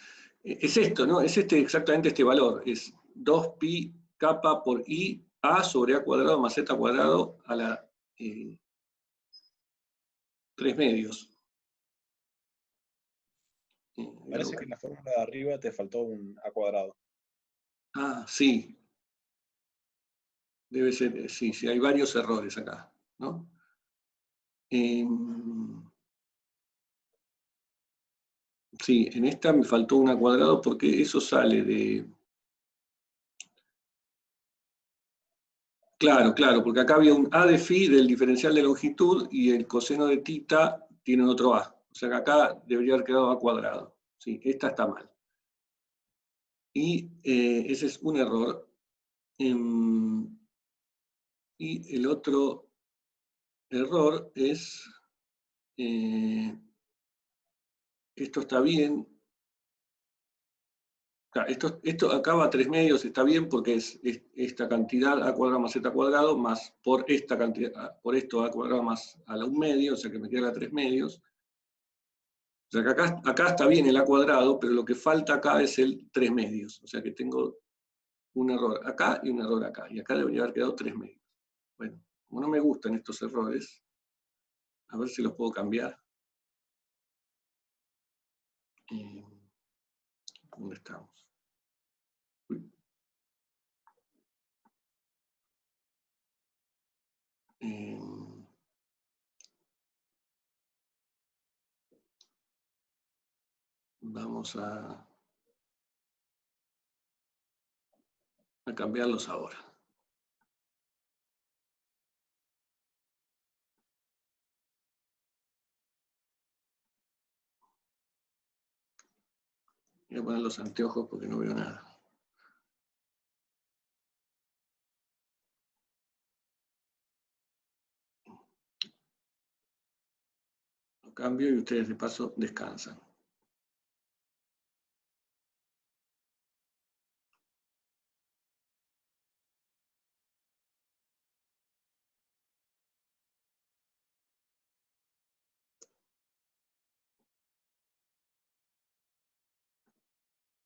Es esto, ¿no? Es exactamente este valor. Es 2pi kappa por i a sobre a cuadrado más z cuadrado a la 3 medios. Parece que en la fórmula de arriba te faltó un a cuadrado. Ah, sí. Debe ser, sí, hay varios errores acá, ¿no? Sí, en esta me faltó un a cuadrado porque eso sale de... Claro, porque acá había un a de φ del diferencial de longitud y el coseno de tita tiene otro a. O sea que acá debería haber quedado a cuadrado. Sí, esta está mal. Y ese es un error. Y el otro error es... esto está bien. Esto acá va a 3 medios, está bien porque es esta cantidad a cuadrado más z cuadrado más por esta cantidad, por esto a cuadrado más a la 1 medio, o sea que me queda a 3 medios. O sea que acá está bien el a cuadrado, pero lo que falta acá es el 3 medios. O sea que tengo un error acá y un error acá. Y acá debería haber quedado 3 medios. Bueno, como no me gustan estos errores, a ver si los puedo cambiar. ¿Dónde estamos? Vamos a cambiarlos ahora. Voy a poner los anteojos porque no veo nada. cambio y ustedes de paso descansan.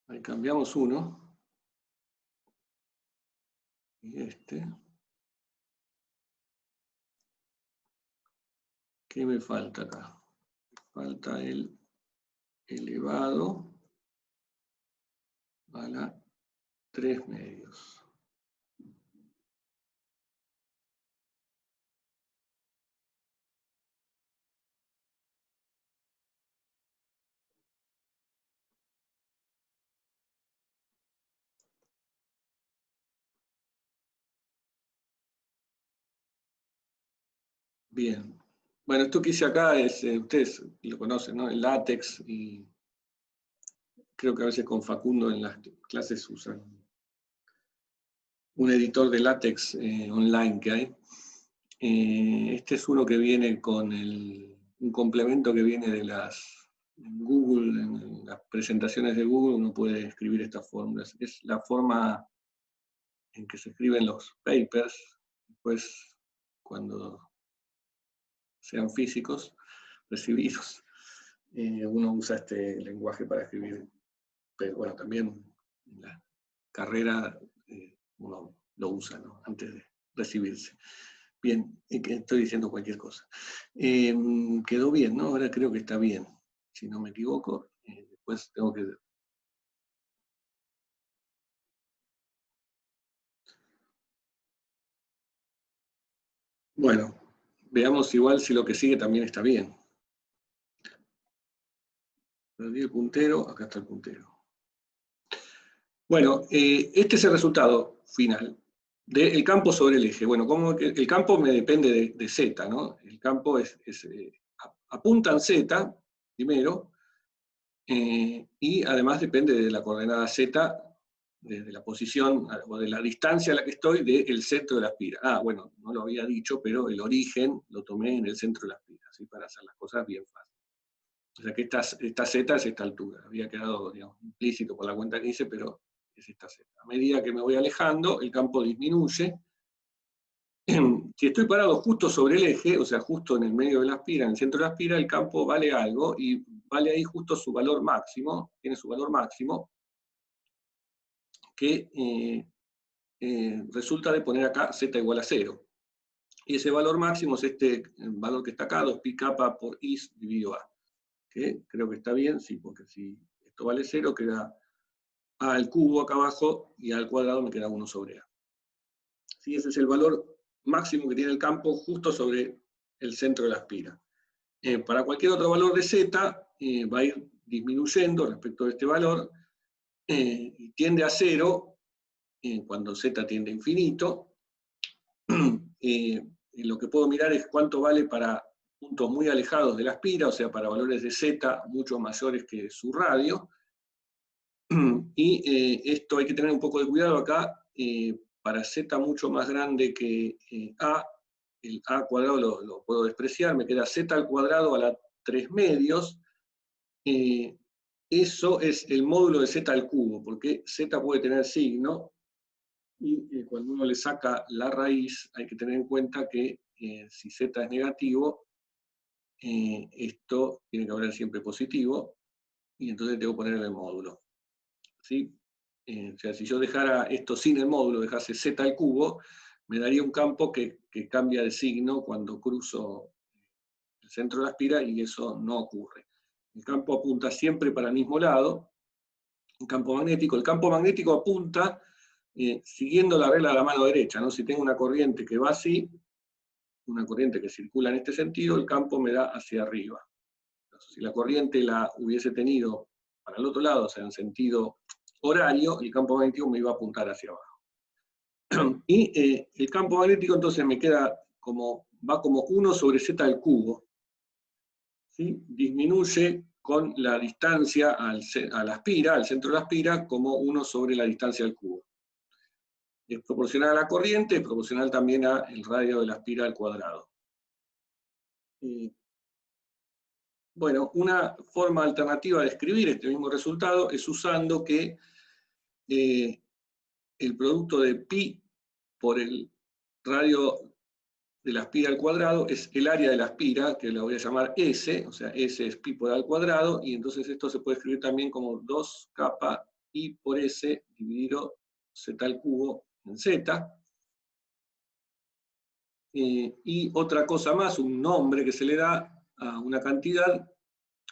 Ahí cambiamos uno. Y este. ¿Qué me falta acá? Falta el elevado a la 3 medios. Bien. Bueno, esto que hice acá es, ustedes lo conocen, ¿no? El látex, y creo que a veces con Facundo en las clases usan un editor de látex online que hay. Este es uno que viene con un complemento que viene de en Google, en las presentaciones de Google uno puede escribir estas fórmulas. Es la forma en que se escriben los papers, después cuando sean físicos, recibidos, uno usa este lenguaje para escribir, pero bueno, también en la carrera uno lo usa, ¿no? Antes de recibirse. Bien, estoy diciendo cualquier cosa. Quedó bien, ¿no? Ahora creo que está bien, si no me equivoco. Después tengo que... Bueno, veamos igual si lo que sigue también está bien. Perdí el puntero, acá está el puntero. Bueno, este es el resultado final del campo sobre el eje. Bueno, como que el campo me depende de Z, ¿no? El campo apunta en Z, primero, y además depende de la coordenada Z, de la posición o de la distancia a la que estoy del centro de la espira. Ah, bueno, no lo había dicho, pero el origen lo tomé en el centro de la espira, ¿sí? Para hacer las cosas bien fáciles. O sea que esta Z es esta altura. Había quedado, digamos, implícito por la cuenta que hice, pero es esta Z. A medida que me voy alejando, el campo disminuye. Si estoy parado justo sobre el eje, o sea, justo en el medio de la espira, en el centro de la espira, el campo vale algo, y vale ahí justo su valor máximo, tiene su valor máximo, que resulta de poner acá Z igual a 0. Y ese valor máximo es este valor que está acá, 2pi kappa por is dividido a. ¿Que creo que está bien? Sí, porque si esto vale 0, queda a al cubo acá abajo, y al cuadrado me queda 1 sobre a. ¿Sí? Ese es el valor máximo que tiene el campo justo sobre el centro de la espira. Para cualquier otro valor de z, va a ir disminuyendo respecto de este valor, y tiende a 0 cuando z tiende a infinito. Lo que puedo mirar es cuánto vale para puntos muy alejados de la espira, o sea, para valores de z mucho mayores que su radio. Y esto hay que tener un poco de cuidado acá. Para z mucho más grande que a, el a cuadrado lo puedo despreciar, me queda z al cuadrado a la 3 medios. Eso es el módulo de z al cubo, porque z puede tener signo, y cuando uno le saca la raíz hay que tener en cuenta que si z es negativo, esto tiene que haber siempre positivo, y entonces tengo que poner el módulo. ¿Sí? O sea, si yo dejara esto sin el módulo, dejase z al cubo, me daría un campo que cambia de signo cuando cruzo el centro de la espira, y eso no ocurre. El campo apunta siempre para el mismo lado. Un campo magnético. El campo magnético apunta siguiendo la regla de la mano derecha, ¿no? Si tengo una corriente que va así, una corriente que circula en este sentido, el campo me da hacia arriba. Entonces, si la corriente la hubiese tenido para el otro lado, o sea, en sentido horario, el campo magnético me iba a apuntar hacia abajo. Y el campo magnético entonces me queda va como 1 sobre z al cubo. ¿Sí? Disminuye con la distancia a la espira, al centro de la espira, como 1 sobre la distancia al cubo. Es proporcional a la corriente, es proporcional también al radio de la espira al cuadrado. Bueno, una forma alternativa de escribir este mismo resultado es usando que el producto de pi por el radio de la espira al cuadrado es el área de la espira, que la voy a llamar S, o sea, S es pi por A al cuadrado, y entonces esto se puede escribir también como 2 kappa I por S dividido Z al cubo en Z. Y otra cosa más, un nombre que se le da a una cantidad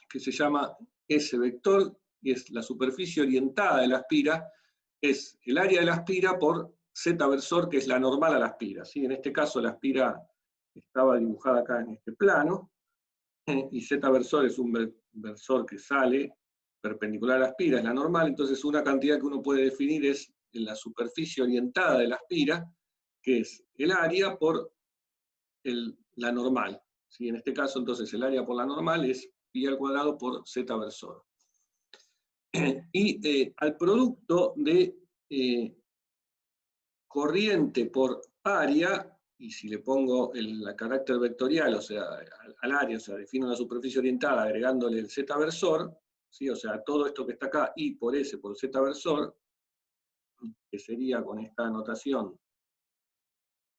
que se llama S vector, y es la superficie orientada de la espira, es el área de la espira por Z versor, que es la normal a la espira. ¿Sí? En este caso la espira estaba dibujada acá en este plano, y Z versor es un versor que sale perpendicular a la espira, es la normal, entonces una cantidad que uno puede definir es la superficie orientada de la espira, que es el área por la normal. ¿Sí? En este caso, entonces, el área por la normal es pi al cuadrado por Z versor. Y al producto de corriente por área, y si le pongo el carácter vectorial, o sea, al área, o sea, defino la superficie orientada agregándole el Z versor, ¿sí? O sea, todo esto que está acá, I por S por Z versor, que sería con esta notación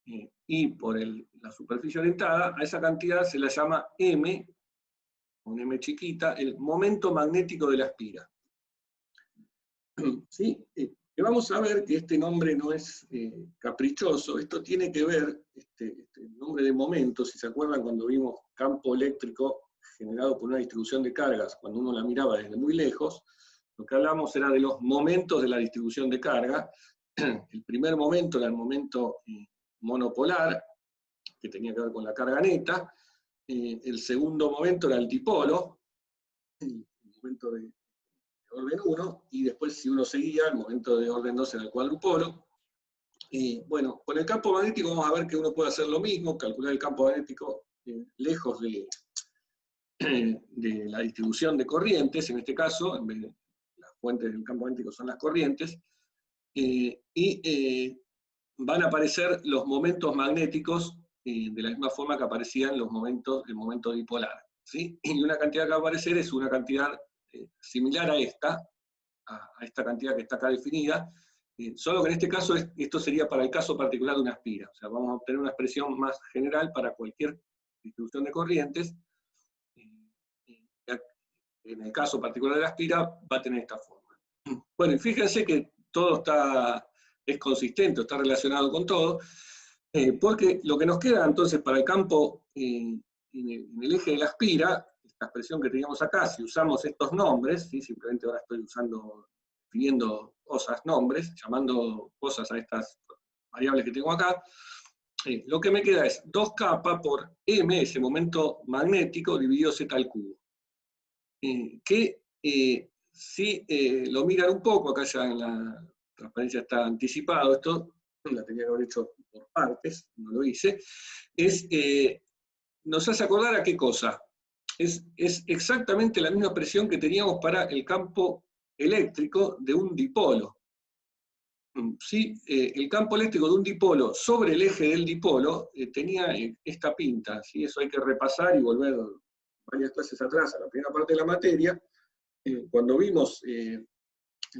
I por la superficie orientada, a esa cantidad se la llama M, con M chiquita, el momento magnético de la espira. ¿Sí? Que vamos a ver que este nombre no es caprichoso, esto tiene que ver, este nombre de momento, si se acuerdan cuando vimos campo eléctrico generado por una distribución de cargas, cuando uno la miraba desde muy lejos, lo que hablamos era de los momentos de la distribución de carga. El primer momento era el momento monopolar, que tenía que ver con la carga neta. El segundo momento era el dipolo, el momento de orden 1, y después si uno seguía, el momento de orden 2 era el cuadrupolo. Bueno, con el campo magnético vamos a ver que uno puede hacer lo mismo, calcular el campo magnético lejos de la distribución de corrientes, en este caso, en vez de las fuentes del campo magnético son las corrientes, van a aparecer los momentos magnéticos de la misma forma que aparecían el momento dipolar. ¿Sí? Y una cantidad que va a aparecer es una cantidad similar a esta cantidad que está acá definida, solo que en este caso esto sería para el caso particular de una espira. O sea, vamos a obtener una expresión más general para cualquier distribución de corrientes. En el caso particular de la espira va a tener esta forma. Bueno, y fíjense que todo es consistente, está relacionado con todo, porque lo que nos queda entonces para el campo en el eje de la espira, esta expresión que teníamos acá, si usamos estos nombres, ¿sí? Simplemente ahora estoy definiendo cosas, nombres, llamando cosas a estas variables que tengo acá, lo que me queda es 2 kappa por m, ese momento magnético, dividido z al cubo. Que si lo miran un poco, acá ya en la transparencia está anticipado esto, la tenía que haber hecho por partes, no lo hice, nos hace acordar a qué cosa. Es exactamente la misma presión que teníamos para el campo eléctrico de un dipolo. ¿Sí? El campo eléctrico de un dipolo sobre el eje del dipolo tenía esta pinta, ¿sí? Eso hay que repasar y volver varias clases atrás a la primera parte de la materia, cuando vimos el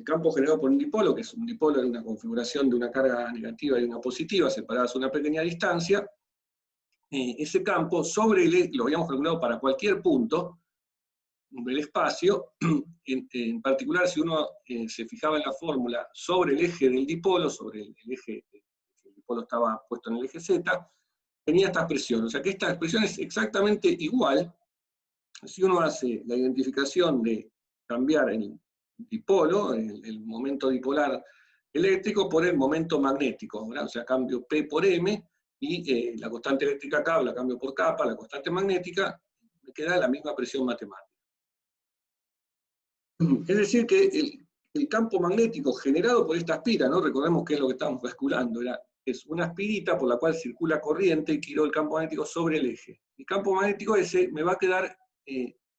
campo generado por un dipolo, que es un dipolo en una configuración de una carga negativa y una positiva separadas a una pequeña distancia, ese campo sobre lo habíamos calculado para cualquier punto del espacio, en particular si uno se fijaba en la fórmula sobre el eje del dipolo, sobre el eje, el dipolo estaba puesto en el eje Z, tenía esta expresión, o sea que esta expresión es exactamente igual si uno hace la identificación de cambiar el dipolo, el momento dipolar eléctrico, por el momento magnético, ¿verdad? O sea, cambio P por M, y la constante eléctrica acá la cambio por kappa, la constante magnética, me queda la misma presión matemática. Es decir, que el campo magnético generado por esta espira, ¿no? Recordemos que es lo que estamos calculando, es una espirita por la cual circula corriente y giró el campo magnético sobre el eje. El campo magnético ese me va a quedar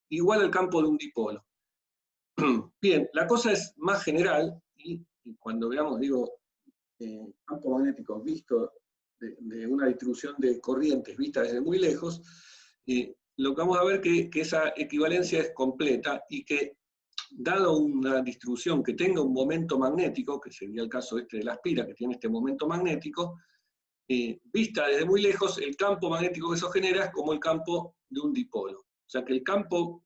igual al campo de un dipolo. Bien, la cosa es más general, y cuando veamos, digo, campo magnético visto de una distribución de corrientes vista desde muy lejos, lo que vamos a ver que esa equivalencia es completa y que, dado una distribución que tenga un momento magnético, que sería el caso este de la espira, que tiene este momento magnético, vista desde muy lejos, el campo magnético que eso genera es como el campo de un dipolo. O sea que el campo,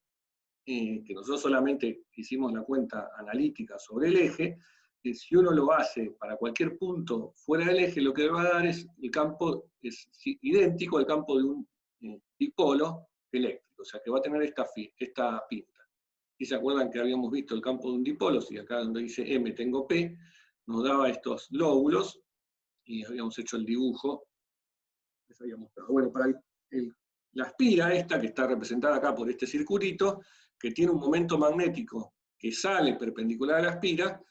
que nosotros solamente hicimos la cuenta analítica sobre el eje, si uno lo hace para cualquier punto fuera del eje, lo que le va a dar es el campo es idéntico al campo de un dipolo eléctrico, o sea que va a tener esta pinta. Y se acuerdan que habíamos visto el campo de un dipolo, si acá donde dice M tengo P, nos daba estos lóbulos, y habíamos hecho el dibujo, les había mostrado. Bueno, para la espira esta, que está representada acá por este circulito, que tiene un momento magnético que sale perpendicular a la espira,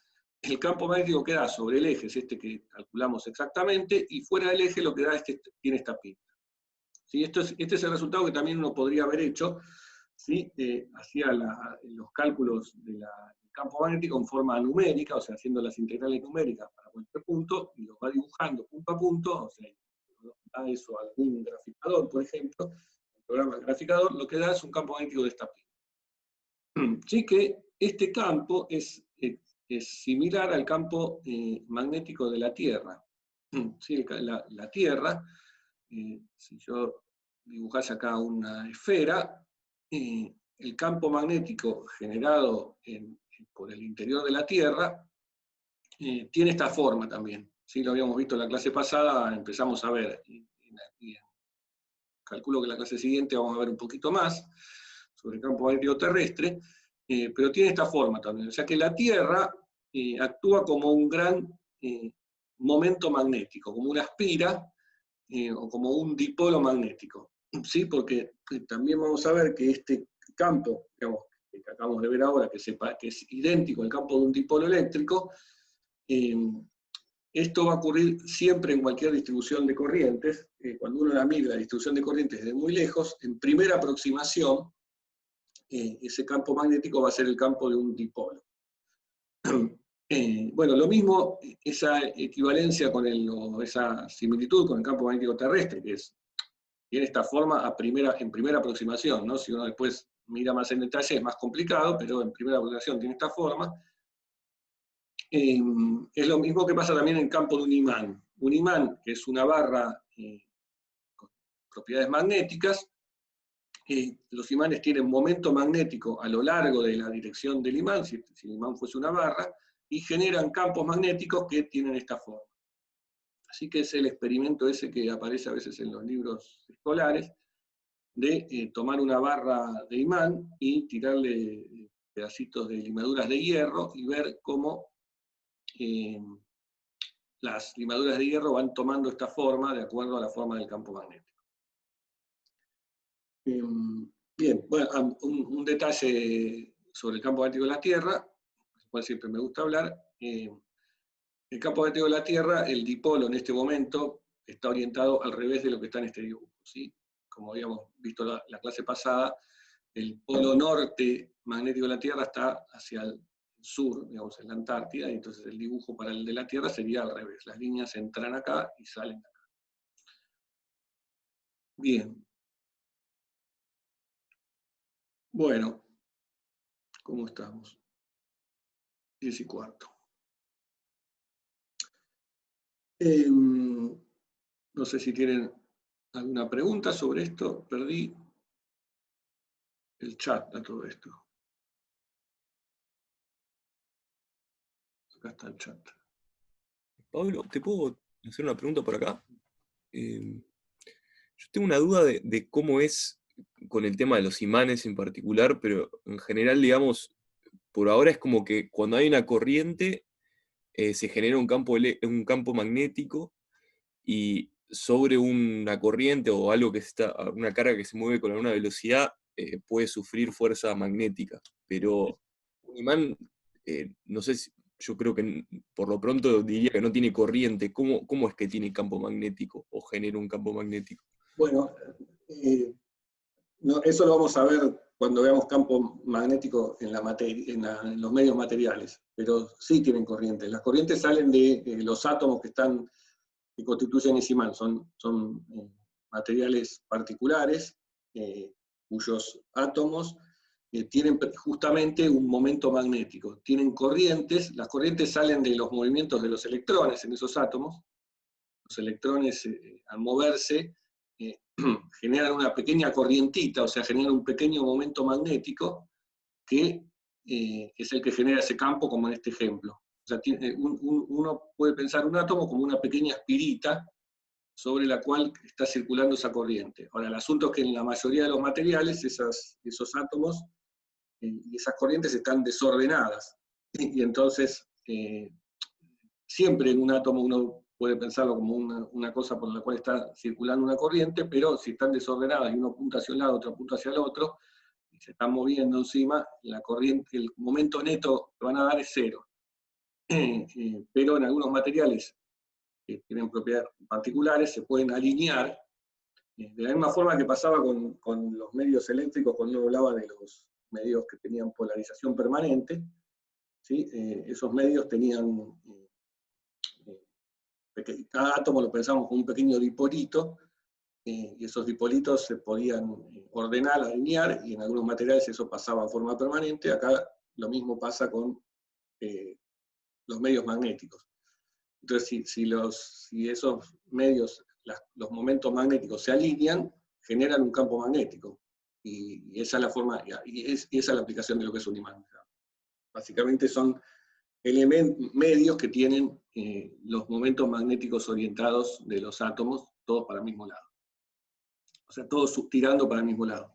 el campo magnético que da sobre el eje es este que calculamos exactamente, y fuera del eje lo que da tiene esta pinta. ¿Sí? Este es el resultado que también uno podría haber hecho si hacía los cálculos del campo magnético en forma numérica, o sea, haciendo las integrales numéricas para cualquier punto, y los va dibujando punto a punto, o sea, da eso a algún graficador, por ejemplo, el programa del graficador, lo que da es un campo magnético de esta pinta. Sí que este campo es similar al campo magnético de la Tierra. Sí, la Tierra, si yo dibujase acá una esfera, el campo magnético generado por el interior de la Tierra tiene esta forma también. ¿Sí? Lo habíamos visto en la clase pasada, empezamos a ver, calculo que en la clase siguiente vamos a ver un poquito más sobre el campo magnético terrestre, pero tiene esta forma también. O sea que la Tierra actúa como un gran momento magnético, como una espira o como un dipolo magnético. ¿Sí? Porque también vamos a ver que este campo, digamos, que acabamos de ver ahora, que es idéntico al campo de un dipolo eléctrico, esto va a ocurrir siempre en cualquier distribución de corrientes. Cuando uno mide la distribución de corrientes desde muy lejos, en primera aproximación, ese campo magnético va a ser el campo de un dipolo. Bueno, lo mismo, esa equivalencia esa similitud con el campo magnético terrestre, que tiene esta forma en primera aproximación, ¿no? Si uno después mira más en detalle es más complicado, pero en primera aproximación tiene esta forma. Es lo mismo que pasa también en el campo de un imán. Un imán, que es una barra con propiedades magnéticas, los imanes tienen momento magnético a lo largo de la dirección del imán, si el imán fuese una barra, y generan campos magnéticos que tienen esta forma. Así que es el experimento ese que aparece a veces en los libros escolares, de tomar una barra de imán y tirarle pedacitos de limaduras de hierro y ver cómo las limaduras de hierro van tomando esta forma de acuerdo a la forma del campo magnético. Bien, bueno, un detalle sobre el campo magnético de la Tierra, del cual siempre me gusta hablar. El campo magnético de la Tierra, el dipolo en este momento, está orientado al revés de lo que está en este dibujo, ¿sí? Como habíamos visto la clase pasada, el polo norte magnético de la Tierra está hacia el sur, digamos, en la Antártida, y entonces el dibujo para el de la Tierra sería al revés. Las líneas entran acá y salen acá. Bien. Bueno, ¿cómo estamos? 10:15. No sé si tienen alguna pregunta sobre esto. Perdí el chat a todo esto. Acá está el chat. Pablo, ¿te puedo hacer una pregunta por acá? Yo tengo una duda de cómo es con el tema de los imanes en particular, pero en general, digamos, por ahora es como que cuando hay una corriente se genera un campo magnético, y sobre una corriente o algo una carga que se mueve con alguna velocidad puede sufrir fuerza magnética. Pero un imán, no sé si, yo creo que por lo pronto diría que no tiene corriente. ¿Cómo es que tiene campo magnético o genera un campo magnético? Bueno, eso lo vamos a ver cuando veamos campo magnético en los medios materiales, pero sí tienen corrientes. Las corrientes salen de los átomos que constituyen ese imán, son materiales particulares, cuyos átomos tienen justamente un momento magnético. Tienen corrientes, las corrientes salen de los movimientos de los electrones en esos átomos. Los electrones, al moverse, generan una pequeña corrientita, o sea, generan un pequeño momento magnético que es el que genera ese campo, como en este ejemplo. O sea, uno puede pensar un átomo como una pequeña espirita sobre la cual está circulando esa corriente. Ahora, el asunto es que en la mayoría de los materiales esos átomos y esas corrientes están desordenadas. Y entonces, siempre en un átomo uno puede pensarlo como una cosa por la cual está circulando una corriente, pero si están desordenadas y uno apunta hacia un lado, otro apunta hacia el otro, y se están moviendo encima, la corriente, el momento neto que van a dar es cero. Pero en algunos materiales que tienen propiedades particulares se pueden alinear, de la misma forma que pasaba con los medios eléctricos cuando uno hablaba de los medios que tenían polarización permanente, ¿sí? Esos medios tenían, cada átomo lo pensamos como un pequeño dipolito, y esos dipolitos se podían ordenar, alinear, y en algunos materiales eso pasaba a forma permanente. Acá lo mismo pasa con los medios magnéticos. Entonces, si esos medios, los momentos magnéticos se alinean, generan un campo magnético. Y esa es la forma, y esa es la aplicación de lo que es un imán. Básicamente son medios que tienen los momentos magnéticos orientados de los átomos, todos para el mismo lado. O sea, todos tirando para el mismo lado.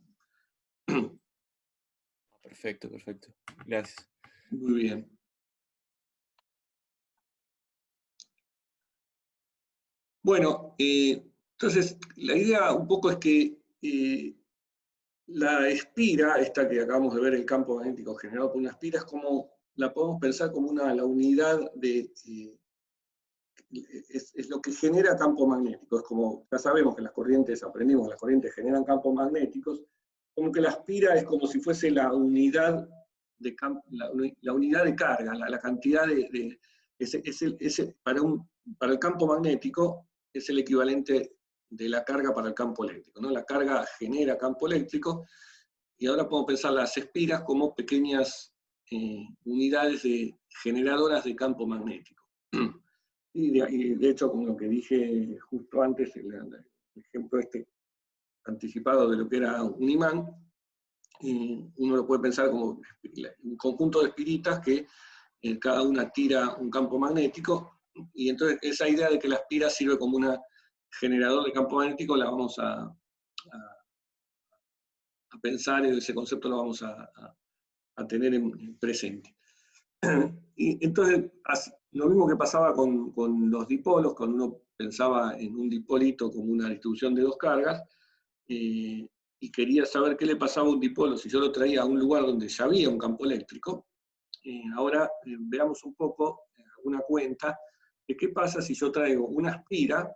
Perfecto, perfecto. Gracias. Muy bien. Bueno, entonces la idea un poco es que la espira, esta que acabamos de ver, el campo magnético generado por una espira, es como, la podemos pensar como la unidad de... es lo que genera campo magnético. Es como, ya sabemos que las corrientes, aprendimos que las corrientes generan campos magnéticos, como que la espira es como si fuese la unidad de, la unidad de carga, la cantidad de para el campo magnético es el equivalente de la carga para el campo eléctrico, ¿no? La carga genera campo eléctrico, y ahora podemos pensar las espiras como pequeñas unidades generadoras de campo magnético. Y de hecho, como lo que dije justo antes, el ejemplo anticipado de lo que era un imán, uno lo puede pensar como un conjunto de espiritas que cada una tira un campo magnético, y entonces esa idea de que la espira sirve como un generador de campo magnético la vamos a pensar, y ese concepto lo vamos a tener en presente. Y entonces, lo mismo que pasaba con los dipolos, cuando uno pensaba en un dipolito como una distribución de dos cargas, y quería saber qué le pasaba a un dipolo si yo lo traía a un lugar donde ya había un campo eléctrico. Ahora veamos un poco, una cuenta, de qué pasa si yo traigo una espira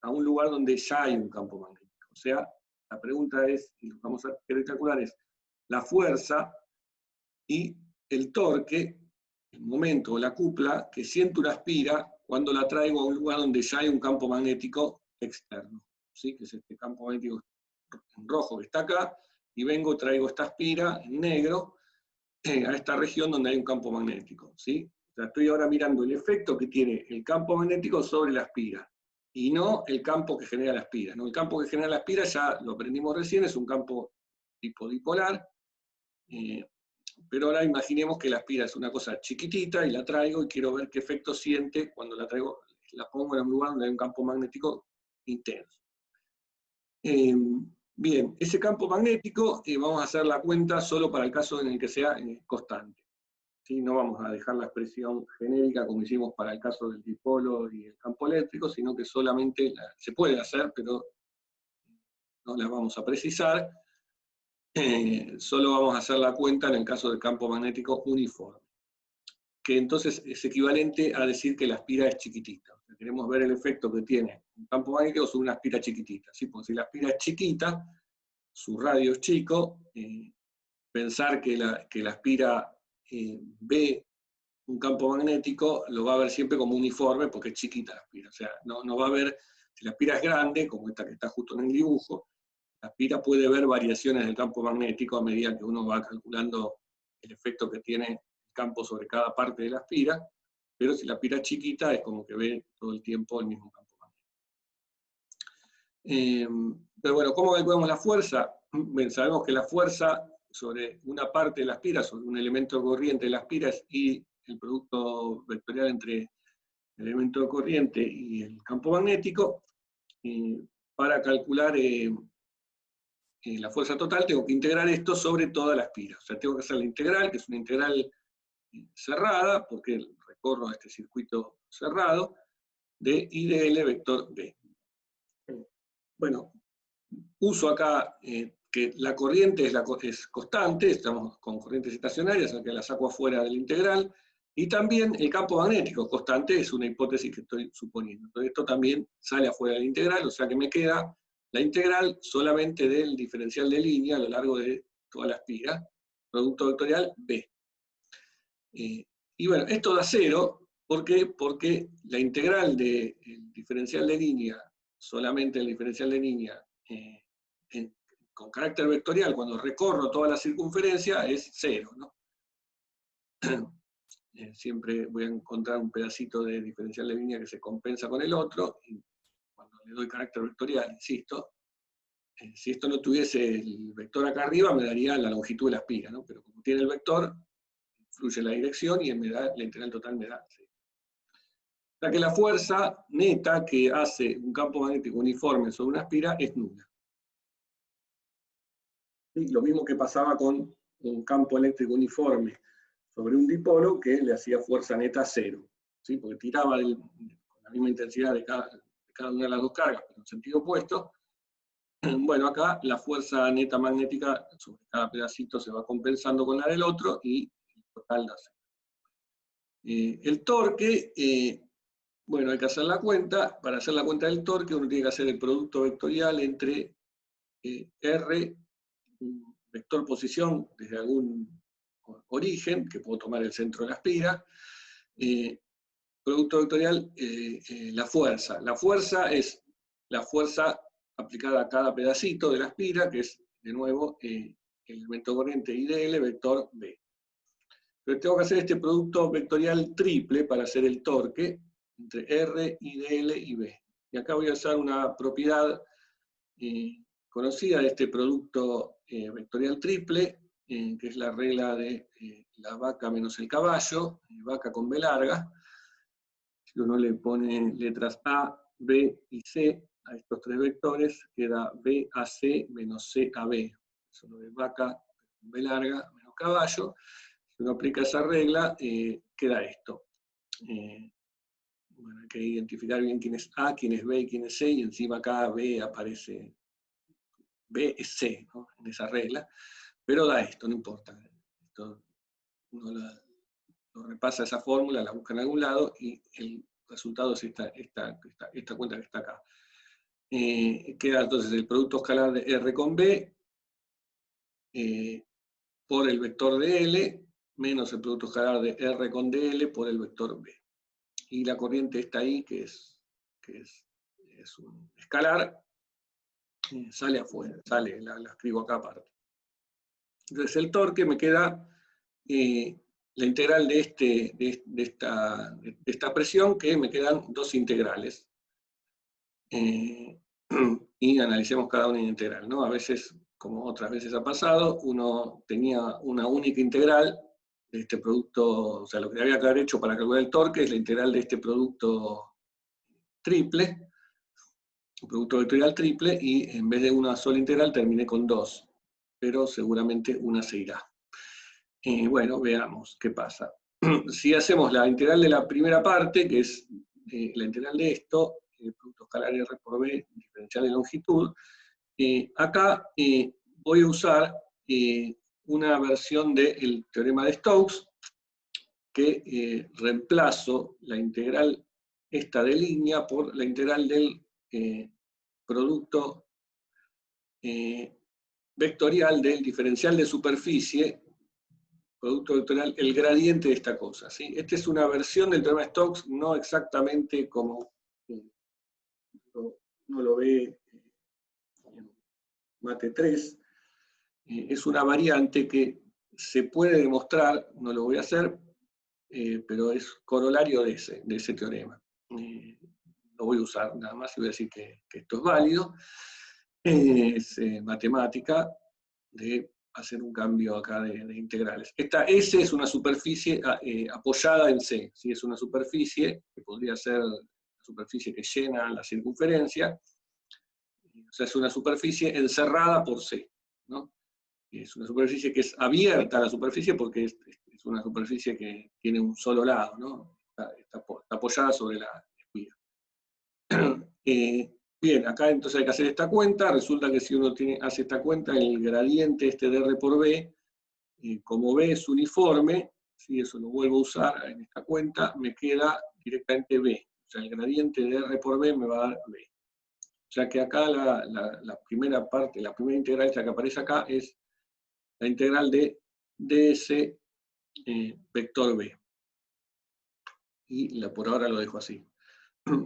a un lugar donde ya hay un campo magnético. O sea, la pregunta es, y lo que vamos a querer calcular es, la fuerza y el torque, el momento o la cupla que siente una espira cuando la traigo a un lugar donde ya hay un campo magnético externo, ¿sí? Que es este campo magnético en rojo que está acá, y traigo esta espira en negro a esta región donde hay un campo magnético, ¿sí? O sea, estoy ahora mirando el efecto que tiene el campo magnético sobre la espira, y no el campo que genera la espira, ¿no? El campo que genera la espira, ya lo aprendimos recién, es un campo tipo dipolar, pero ahora imaginemos que la espira es una cosa chiquitita y la traigo y quiero ver qué efecto siente cuando la traigo, la pongo en un lugar donde hay un campo magnético intenso. Bien, ese campo magnético vamos a hacer la cuenta solo para el caso en el que sea constante. ¿Sí? No vamos a dejar la expresión genérica como hicimos para el caso del dipolo y el campo eléctrico, sino que solamente se puede hacer, pero no la vamos a precisar. Solo vamos a hacer la cuenta en el caso del campo magnético uniforme, que entonces es equivalente a decir que la espira es chiquitita. O sea, queremos ver el efecto que tiene un campo magnético sobre una espira chiquitita, ¿sí? Porque si la espira es chiquita, su radio es chico, pensar que la espira ve un campo magnético lo va a ver siempre como uniforme porque es chiquita la espira. O sea, no va a ver, si la espira es grande, como esta que está justo en el dibujo, la espira puede ver variaciones del campo magnético a medida que uno va calculando el efecto que tiene el campo sobre cada parte de la espira, pero si la espira es chiquita es como que ve todo el tiempo el mismo campo magnético. Pero bueno, ¿cómo calculamos la fuerza? Bien, sabemos que la fuerza sobre una parte de la espira, sobre un elemento corriente de la espira, es I, el producto vectorial entre el elemento de corriente y el campo magnético. Para calcular la fuerza total tengo que integrar esto sobre toda la espira. O sea, tengo que hacer la integral, que es una integral cerrada, porque recorro este circuito cerrado, de I de L vector B. Bueno, uso acá que la corriente es constante, estamos con corrientes estacionarias, aunque la saco afuera de la integral, y también el campo magnético constante es una hipótesis que estoy suponiendo. Entonces esto también sale afuera de la integral, o sea que me queda la integral solamente del diferencial de línea a lo largo de toda la espira, producto vectorial B. Y bueno, esto da 0, ¿por qué? Porque la integral del diferencial de línea, solamente el diferencial de línea, con carácter vectorial, cuando recorro toda la circunferencia, es 0, ¿no? Siempre voy a encontrar un pedacito de diferencial de línea que se compensa con el otro, y cuando le doy carácter vectorial, insisto, si esto no tuviese el vector acá arriba, me daría la longitud de la espira, ¿no? Pero como tiene el vector, fluye la dirección y la integral total me da 0. O sea que la fuerza neta que hace un campo magnético uniforme sobre una espira es nula. ¿Sí? Lo mismo que pasaba con un campo eléctrico uniforme sobre un dipolo que le hacía fuerza neta 0, ¿sí? Porque tiraba con la misma intensidad de cada una de las dos cargas, pero en sentido opuesto. Bueno, acá la fuerza neta magnética sobre cada pedacito se va compensando con la del otro y el total da 0. El torque, bueno, hay que hacer la cuenta. Para hacer la cuenta del torque uno tiene que hacer el producto vectorial entre R, vector posición desde algún origen, que puedo tomar el centro de la espira, producto vectorial, la fuerza. La fuerza es la fuerza aplicada a cada pedacito de la espira, que es, de nuevo, el elemento corriente I de L, vector B. Pero tengo que hacer este producto vectorial triple para hacer el torque entre R, I de L y B. Y acá voy a usar una propiedad conocida de este producto vectorial triple, que es la regla de la vaca menos el caballo, vaca con B larga. Si uno le pone letras A, B y C a estos tres vectores, queda B a C menos C a B. Eso es lo de vaca con B larga menos caballo. Si uno aplica esa regla, queda esto. Bueno, hay que identificar bien quién es A, quién es B y quién es C, y encima acá B aparece, B es C, ¿no? En esa regla, pero da esto, no importa. Esto, uno lo repasa esa fórmula, la busca en algún lado, y el resultado es esta cuenta que está acá. Queda entonces el producto escalar de R con B por el vector de L, menos el producto escalar de R con DL por el vector B. Y la corriente está ahí, que es un escalar, sale afuera, la escribo acá aparte. Entonces el torque me queda la integral de esta presión, que me quedan dos integrales. Y analicemos cada una integral, ¿no? A veces, como otras veces ha pasado, uno tenía una única integral de este producto, o sea, lo que había que haber hecho para calcular el torque es la integral de este producto triple, un producto vectorial triple, y en vez de una sola integral terminé con dos, pero seguramente una se irá. Bueno, veamos qué pasa. Si hacemos la integral de la primera parte, que es la integral de esto, el producto escalar R por B, diferencial de longitud, acá voy a usar una versión del teorema de Stokes, que reemplazo la integral esta de línea por la integral del producto vectorial del diferencial de superficie, producto vectorial, el gradiente de esta cosa, ¿sí? Esta es una versión del teorema de Stokes, no exactamente como uno lo ve Mate 3, es una variante que se puede demostrar, no lo voy a hacer, pero es corolario de ese teorema. Lo voy a usar nada más y voy a decir que esto es válido. Es matemática de hacer un cambio acá de integrales. Esta S es una superficie apoyada en C, ¿sí? Es una superficie que podría ser la superficie que llena la circunferencia, o sea, es una superficie encerrada por C, ¿no? Es una superficie que es abierta a la superficie porque es una superficie que tiene un solo lado, ¿no? Está apoyada sobre la espiga. Bien, acá entonces hay que hacer esta cuenta. Resulta que si uno hace esta cuenta, el gradiente de R por B, como B es uniforme, si eso lo vuelvo a usar en esta cuenta, me queda directamente B. O sea, el gradiente de R por B me va a dar B. O sea que acá la primera parte, la primera integral que aparece acá es la integral de ds vector B. Y por ahora lo dejo así.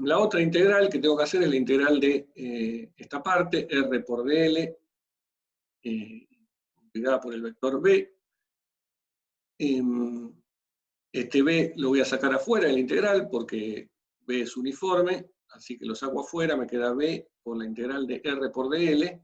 La otra integral que tengo que hacer es la integral de esta parte, R por dl, multiplicada por el vector B. Este B lo voy a sacar afuera de la integral porque B es uniforme, así que lo saco afuera, me queda B por la integral de R por dl.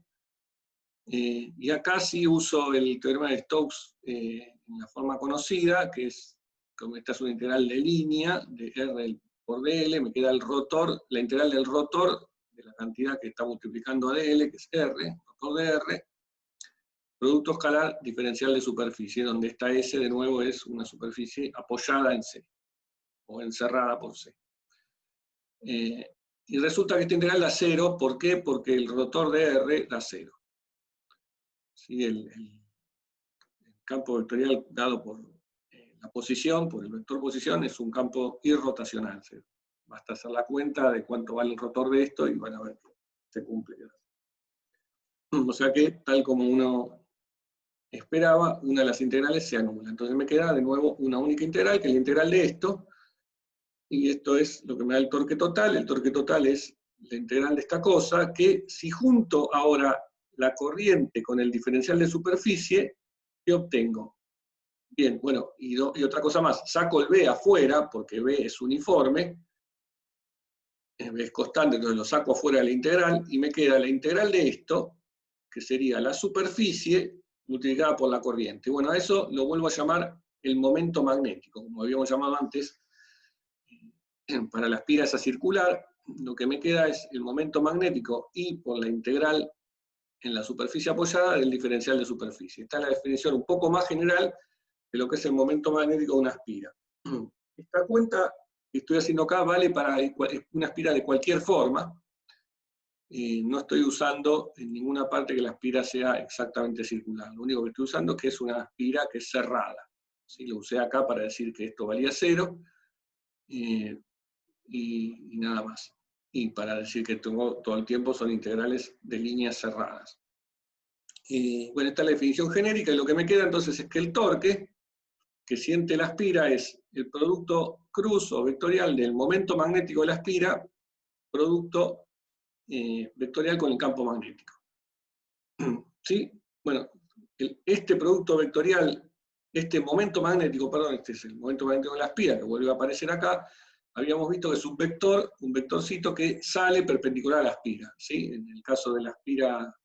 Y acá sí uso el teorema de Stokes en la forma conocida, que es, como esta es una integral de línea, de R por dl, me queda el rotor, la integral del rotor, de la cantidad que está multiplicando a dl, que es R, rotor de R, producto escalar diferencial de superficie, donde esta S de nuevo es una superficie apoyada en C, o encerrada por C. Y resulta que esta integral da 0, ¿por qué? Porque el rotor de R da 0. ¿Sí? El campo vectorial dado por la posición, por el vector posición, es un campo irrotacional. ¿Sí? Basta hacer la cuenta de cuánto vale el rotor de esto y van a ver que se cumple. O sea que, tal como uno esperaba, una de las integrales se anula. Entonces me queda de nuevo una única integral, que es la integral de esto, y esto es lo que me da el torque total. El torque total es la integral de esta cosa, que si junto ahora la corriente con el diferencial de superficie, ¿qué obtengo? Bien, bueno, y otra cosa más, saco el B afuera, porque B es uniforme, B es constante, entonces lo saco afuera de la integral, y me queda la integral de esto, que sería la superficie multiplicada por la corriente. Bueno, a eso lo vuelvo a llamar el momento magnético, como habíamos llamado antes, para la espiga esa circular, lo que me queda es el momento magnético y por la integral en la superficie apoyada del diferencial de superficie. Esta es la definición un poco más general de lo que es el momento magnético de una espiga. Esta cuenta que estoy haciendo acá vale para una espiga de cualquier forma. No estoy usando en ninguna parte que la espiga sea exactamente circular. Lo único que estoy usando es que es una espiga que es cerrada. ¿Sí? Lo usé acá para decir que esto valía 0. Y nada más. Y para decir que todo el tiempo son integrales de líneas cerradas. Bueno, esta es la definición genérica, y lo que me queda entonces es que el torque que siente la espiga es el producto cruz o vectorial del momento magnético de la espiga, producto vectorial con el campo magnético. ¿Sí? Bueno, este producto vectorial, este momento magnético, perdón, este es el momento magnético de la espiga, que vuelve a aparecer acá. Habíamos visto que es un vector, un vectorcito que sale perpendicular a la espiga. ¿Sí? En el caso de la espiga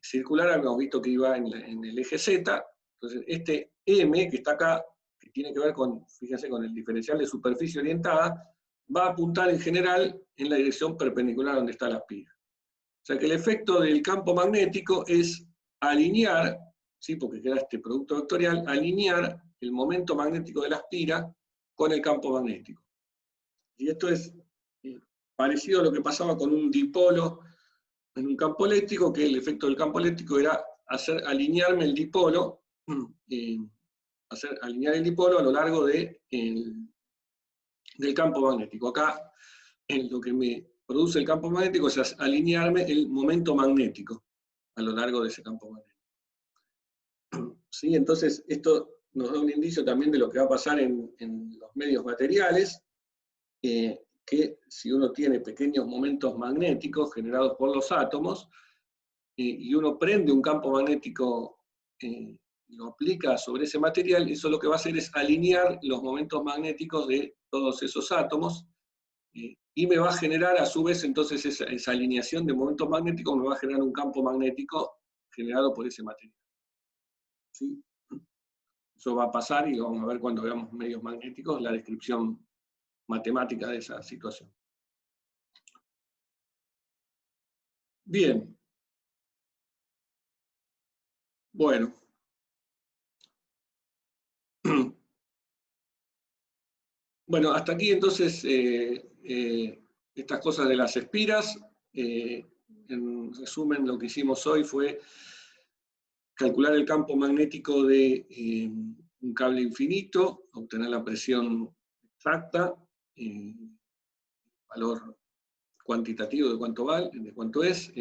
circular habíamos visto que iba en el eje Z. Entonces este M que está acá, que tiene que ver con, fíjense, con el diferencial de superficie orientada, va a apuntar en general en la dirección perpendicular donde está la espiga. O sea que el efecto del campo magnético es alinear, ¿sí? Porque queda este producto vectorial, alinear el momento magnético de la espiga con el campo magnético. Y esto es parecido a lo que pasaba con un dipolo en un campo eléctrico, que el efecto del campo eléctrico era alinearme el dipolo, alinear el dipolo a lo largo del campo magnético. Acá lo que me produce el campo magnético es alinearme el momento magnético a lo largo de ese campo magnético. ¿Sí? Entonces esto nos da un indicio también de lo que va a pasar en los medios materiales, que si uno tiene pequeños momentos magnéticos generados por los átomos, y uno prende un campo magnético y lo aplica sobre ese material, eso lo que va a hacer es alinear los momentos magnéticos de todos esos átomos, y me va a generar a su vez entonces esa alineación de momentos magnéticos me va a generar un campo magnético generado por ese material. ¿Sí? Eso va a pasar y lo vamos a ver cuando veamos medios magnéticos, la descripción matemática de esa situación. Bien. Bueno. Bueno, hasta aquí entonces estas cosas de las espiras. En resumen, lo que hicimos hoy fue calcular el campo magnético de un cable infinito, obtener la presión exacta, valor cuantitativo de cuánto es,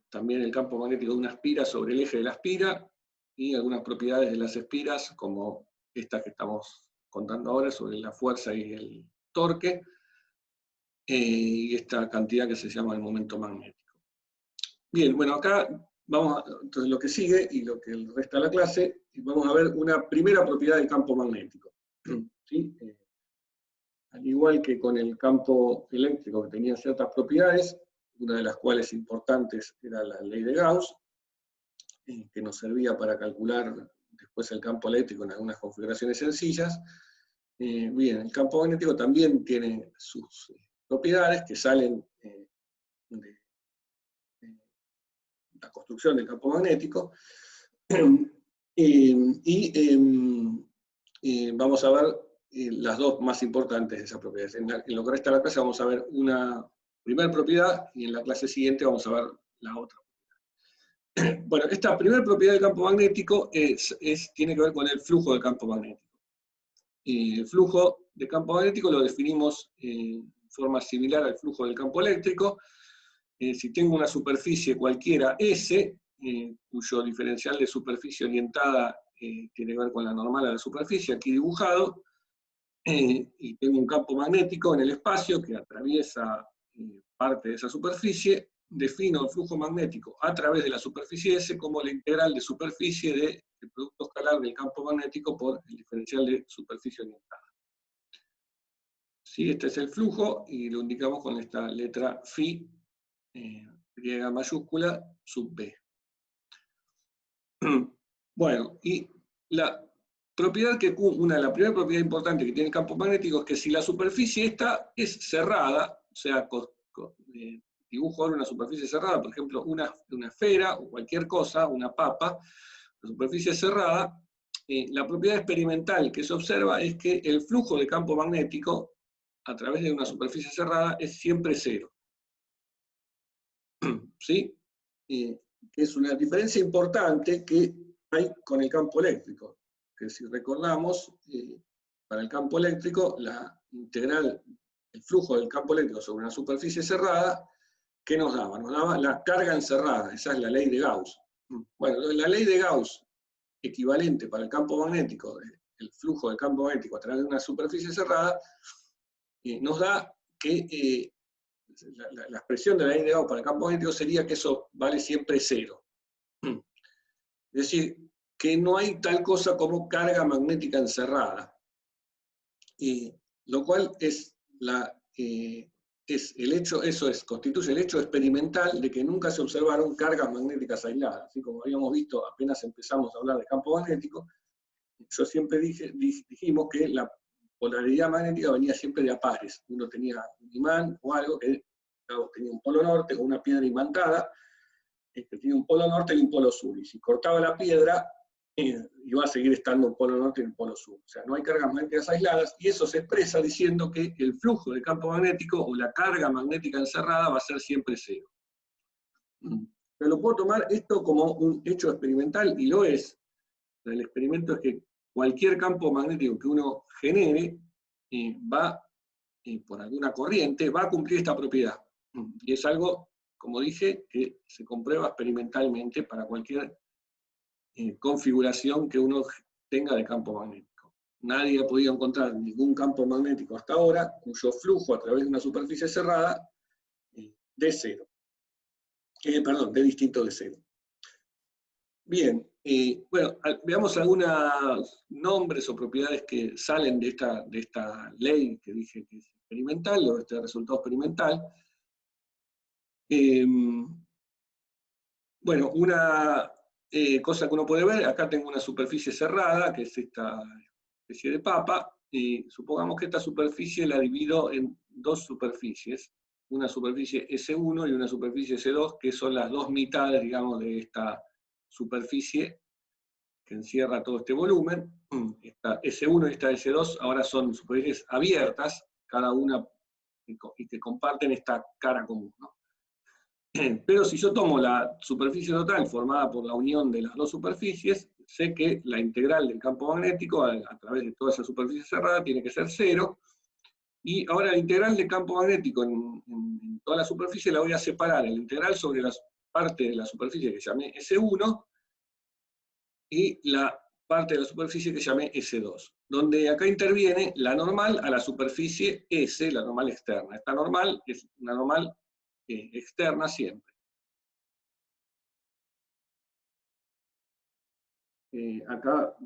también el campo magnético de una espira sobre el eje de la espira, y algunas propiedades de las espiras, como estas que estamos contando ahora, sobre la fuerza y el torque, y esta cantidad que se llama el momento magnético. Bien, bueno, acá vamos a, entonces lo que sigue, y lo que resta de la clase, vamos a ver una primera propiedad del campo magnético. ¿Sí? Al igual que con el campo eléctrico, que tenía ciertas propiedades, una de las cuales importantes era la ley de Gauss, que nos servía para calcular después el campo eléctrico en algunas configuraciones sencillas. Bien, el campo magnético también tiene sus propiedades que salen de la construcción del campo magnético, vamos a ver las dos más importantes de esas propiedades. En lo que resta de la clase vamos a ver una primera propiedad, y en la clase siguiente vamos a ver la otra. Bueno, esta primera propiedad del campo magnético tiene que ver con el flujo del campo magnético. El flujo de campo magnético lo definimos en forma similar al flujo del campo eléctrico. Si tengo una superficie cualquiera S, cuyo diferencial de superficie orientada tiene que ver con la normal a la superficie, aquí dibujado, y tengo un campo magnético en el espacio que atraviesa parte de esa superficie, defino el flujo magnético a través de la superficie S como la integral de superficie del producto escalar del campo magnético por el diferencial de superficie orientada. ¿Sí? Este es el flujo, y lo indicamos con esta letra phi, griega mayúscula, sub B. Bueno, y la primera propiedad importante que tiene el campo magnético es que si la superficie esta es cerrada, o sea, dibujo ahora una superficie cerrada, por ejemplo, una esfera o cualquier cosa, una papa, la superficie cerrada, la propiedad experimental que se observa es que el flujo de campo magnético a través de una superficie cerrada es siempre cero. ¿Sí? Es una diferencia importante que hay con el campo eléctrico, que si recordamos, para el campo eléctrico, la integral, el flujo del campo eléctrico sobre una superficie cerrada, ¿qué nos daba? Nos daba la carga encerrada, esa es la ley de Gauss. Bueno, la ley de Gauss, equivalente para el campo magnético, el flujo del campo magnético a través de una superficie cerrada, nos da que la expresión de la ley de Gauss para el campo magnético sería que eso vale siempre cero. Es decir, que no hay tal cosa como carga magnética encerrada. Lo cual es el hecho, constituye el hecho experimental de que nunca se observaron cargas magnéticas aisladas. Así como habíamos visto apenas empezamos a hablar de campo magnético, yo siempre dijimos que la polaridad magnética venía siempre de a pares. Uno tenía un imán o algo que tenía un polo norte, o una piedra imantada, que tenía un polo norte y un polo sur. Y si cortaba la piedra, iba a seguir estando un polo norte y un polo sur. O sea, no hay cargas magnéticas aisladas, y eso se expresa diciendo que el flujo de campo magnético o la carga magnética encerrada va a ser siempre cero. Pero lo puedo tomar esto como un hecho experimental, y lo es. El experimento es que cualquier campo magnético que uno genere por alguna corriente, va a cumplir esta propiedad. Y es algo, como dije, que se comprueba experimentalmente para cualquier configuración que uno tenga de campo magnético. Nadie ha podido encontrar ningún campo magnético hasta ahora cuyo flujo a través de una superficie cerrada de cero. Perdón, de distinto de cero. Bien, bueno, veamos algunos nombres o propiedades que salen de esta ley que dije que es experimental, o este resultado experimental. Bueno, una cosa que uno puede ver, acá tengo una superficie cerrada, que es esta especie de papa, y supongamos que esta superficie la divido en dos superficies, una superficie S1 y una superficie S2, que son las dos mitades, digamos, de esta superficie que encierra todo este volumen. Esta S1 y esta S2 ahora son superficies abiertas, cada una, y que comparten esta cara común, ¿no? Pero si yo tomo la superficie total formada por la unión de las dos superficies, sé que la integral del campo magnético a través de toda esa superficie cerrada tiene que ser 0, y ahora la integral del campo magnético en toda la superficie la voy a separar, el integral sobre la parte de la superficie que llamé S1, y la parte de la superficie que llamé S2, donde acá interviene la normal a la superficie S, la normal externa. Esta normal es una normal externa siempre. Acá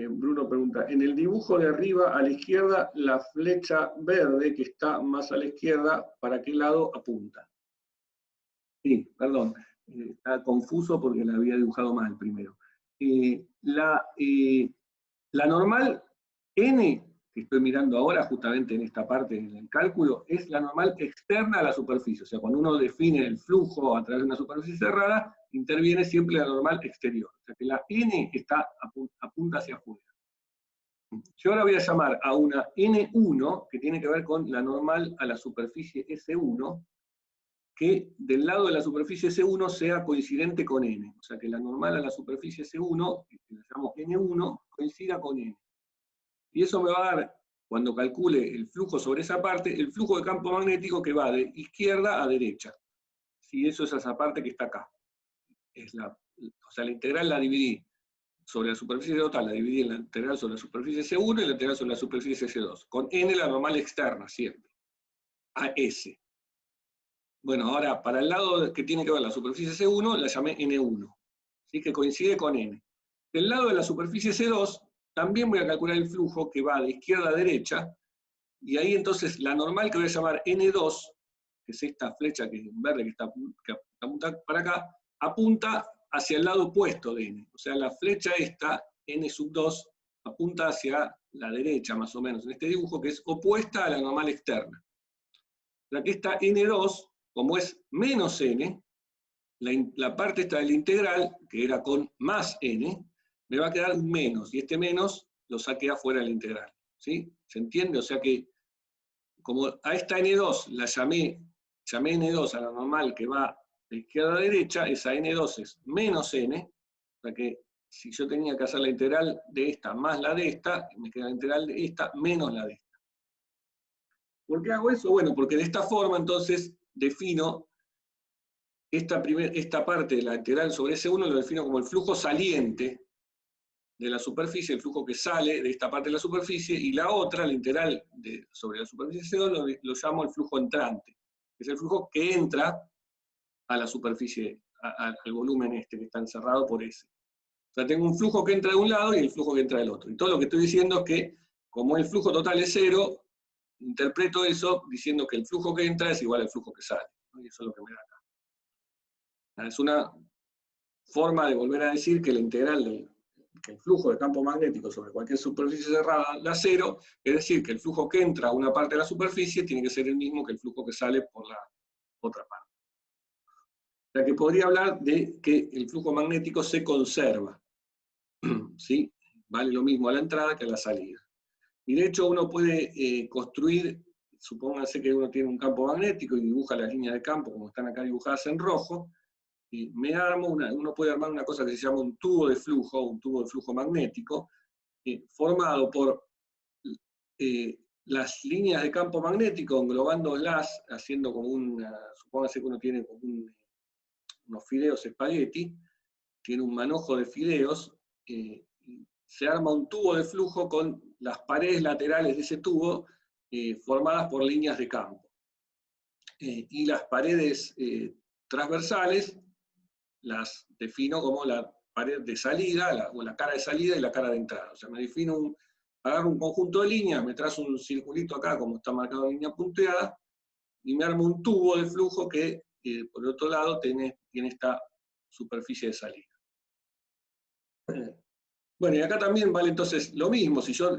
Bruno pregunta, en el dibujo de arriba a la izquierda, la flecha verde que está más a la izquierda, ¿para qué lado apunta? Sí, perdón, está confuso porque la había dibujado mal primero. La normal n, que estoy mirando ahora justamente en esta parte del cálculo, es la normal externa a la superficie. O sea, cuando uno define el flujo a través de una superficie cerrada, interviene siempre la normal exterior. O sea que la n apunta hacia afuera. Yo ahora voy a llamar a una n1, que tiene que ver con la normal a la superficie S1, que del lado de la superficie S1 sea coincidente con n. O sea que la normal a la superficie S1, que la llamamos n1, coincida con n. Y eso me va a dar, cuando calcule el flujo sobre esa parte, el flujo de campo magnético que va de izquierda a derecha. Si eso es esa parte que está acá. O sea, la integral la dividí sobre la superficie total, la dividí en la integral sobre la superficie S1 y la integral sobre la superficie S2. Con n la normal externa, siempre. A S. Bueno, ahora, para el lado que tiene que ver la superficie C1, la llamé N1, ¿sí? Que coincide con N. Del lado de la superficie C2, también voy a calcular el flujo que va de izquierda a derecha, y ahí entonces la normal que voy a llamar N2, que es esta flecha que en verde que apunta para acá, apunta hacia el lado opuesto de N. O sea, la flecha esta, N2, apunta hacia la derecha, más o menos, en este dibujo, que es opuesta a la normal externa. La que esta N2, como es menos n, la parte esta del integral, que era con más n, me va a quedar un menos, y este menos lo saqué afuera del integral. ¿Sí? ¿Se entiende? O sea que, como a esta n2 la llamé n2 a la normal que va de izquierda a derecha, esa n2 es menos n, o sea que si yo tenía que hacer la integral de esta más la de esta, me queda la integral de esta menos la de esta. ¿Por qué hago eso? Bueno, porque de esta forma entonces defino esta parte de la integral sobre S1, lo defino como el flujo saliente de la superficie, el flujo que sale de esta parte de la superficie, y la otra, la integral sobre la superficie S2, lo llamo el flujo entrante, que es el flujo que entra a la superficie, al volumen este que está encerrado por S. O sea, tengo un flujo que entra de un lado y el flujo que entra del otro. Y todo lo que estoy diciendo es que, como el flujo total es 0, interpreto eso diciendo que el flujo que entra es igual al flujo que sale, ¿no? Y eso es lo que me da acá. Es una forma de volver a decir que la integral que el flujo de campo magnético sobre cualquier superficie cerrada da 0, es decir, que el flujo que entra a una parte de la superficie tiene que ser el mismo que el flujo que sale por la otra parte. O sea que podría hablar de que el flujo magnético se conserva, ¿sí? Vale lo mismo a la entrada que a la salida. Y de hecho uno puede construir, supóngase que uno tiene un campo magnético y dibuja las líneas de campo como están acá dibujadas en rojo, y uno puede armar una cosa que se llama un tubo de flujo magnético, formado por las líneas de campo magnético, englobándolas, haciendo como supóngase que uno tiene como unos fideos espagueti, tiene un manojo de fideos, se arma un tubo de flujo con las paredes laterales de ese tubo formadas por líneas de campo. Y las paredes transversales las defino como la pared de salida, o la cara de salida y la cara de entrada. O sea, me defino agarro un conjunto de líneas, me trazo un circulito acá, como está marcado en línea punteada, y me armo un tubo de flujo que, por el otro lado, tiene esta superficie de salida. Bueno, y acá también vale entonces lo mismo, si yo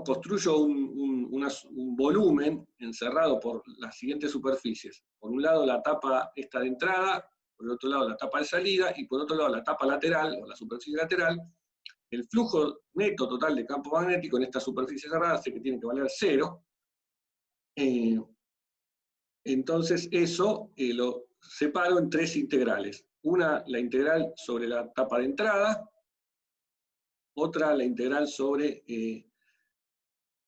construyo un volumen encerrado por las siguientes superficies. Por un lado la tapa esta de entrada, por el otro lado la tapa de salida, y por otro lado la tapa lateral, o la superficie lateral, el flujo neto total de campo magnético en esta superficie cerrada sé que tiene que valer 0. Entonces eso lo separo en 3 integrales. Una, la integral sobre la tapa de entrada, otra la integral sobre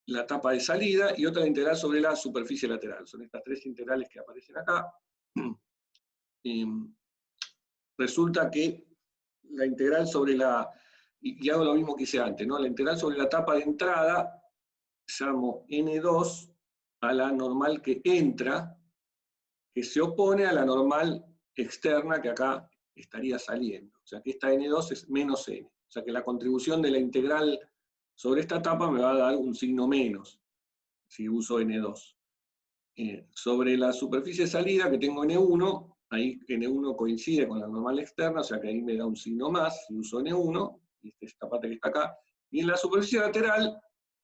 la tapa de salida, y otra la integral sobre la superficie lateral. Son estas 3 integrales que aparecen acá. Resulta que la integral sobre y hago lo mismo que hice antes, ¿no? La integral sobre la tapa de entrada, llamo N2 a la normal que entra, que se opone a la normal externa que acá estaría saliendo. O sea que esta N2 es menos N. O sea que la contribución de la integral sobre esta tapa me va a dar un signo menos, si uso N2. Sobre la superficie de salida que tengo N1, ahí N1 coincide con la normal externa, o sea que ahí me da un signo más, si uso N1, y esta parte que está acá. Y en la superficie lateral,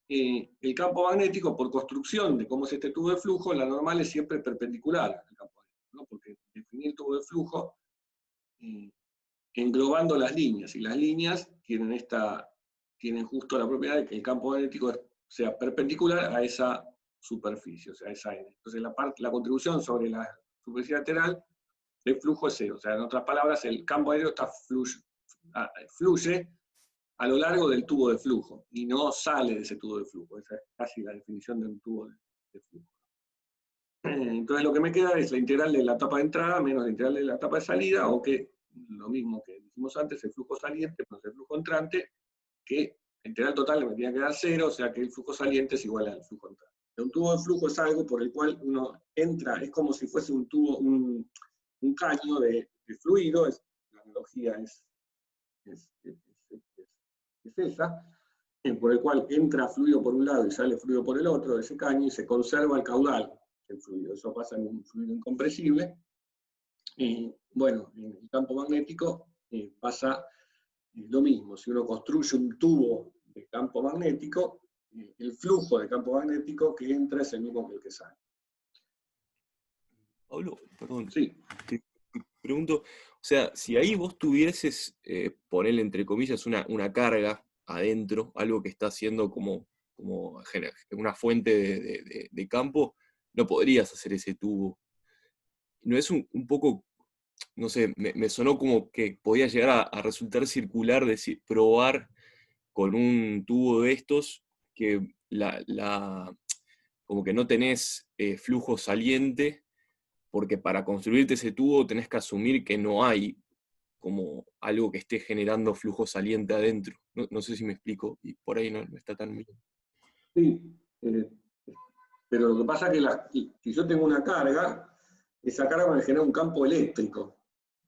el campo magnético, por construcción de cómo es este tubo de flujo, la normal es siempre perpendicular al campo magnético, ¿no? Porque definí el tubo de flujo englobando las líneas, y las líneas tienen justo la propiedad de que el campo magnético sea perpendicular a esa superficie, o sea, esa N. Entonces la contribución sobre la superficie lateral del flujo es 0. O sea, en otras palabras, el campo aéreo fluye a lo largo del tubo de flujo, y no sale de ese tubo de flujo. Esa es casi la definición de un tubo de flujo. Entonces lo que me queda es la integral de la tapa de entrada menos la integral de la tapa de salida, o que, lo mismo que dijimos antes, el flujo saliente menos el flujo entrante, que la integral total me tiene que dar 0, o sea que el flujo saliente es igual al flujo entrante. Un tubo de flujo es algo por el cual uno entra, es como si fuese un tubo, un caño de fluido, la analogía es esa, por el cual entra fluido por un lado y sale fluido por el otro de ese caño, y se conserva el caudal del fluido. Eso pasa en un fluido incompresible. Bueno, en el campo magnético pasa lo mismo. Si uno construye un tubo de campo magnético, el flujo de campo magnético que entra es el mismo que el que sale. Pablo, perdón. Sí. Te pregunto, o sea, si ahí vos tuvieses, ponerle entre comillas, una carga adentro, algo que está haciendo como una fuente de campo, no podrías hacer ese tubo. ¿No es un poco, no sé, me sonó como que podía llegar a resultar circular, probar con un tubo de estos que como que no tenés flujo saliente, porque para construirte ese tubo tenés que asumir que no hay como algo que esté generando flujo saliente adentro. No sé si me explico, y por ahí no está tan bien. Sí, pero lo que pasa es que si yo tengo una carga, esa carga me genera un campo eléctrico,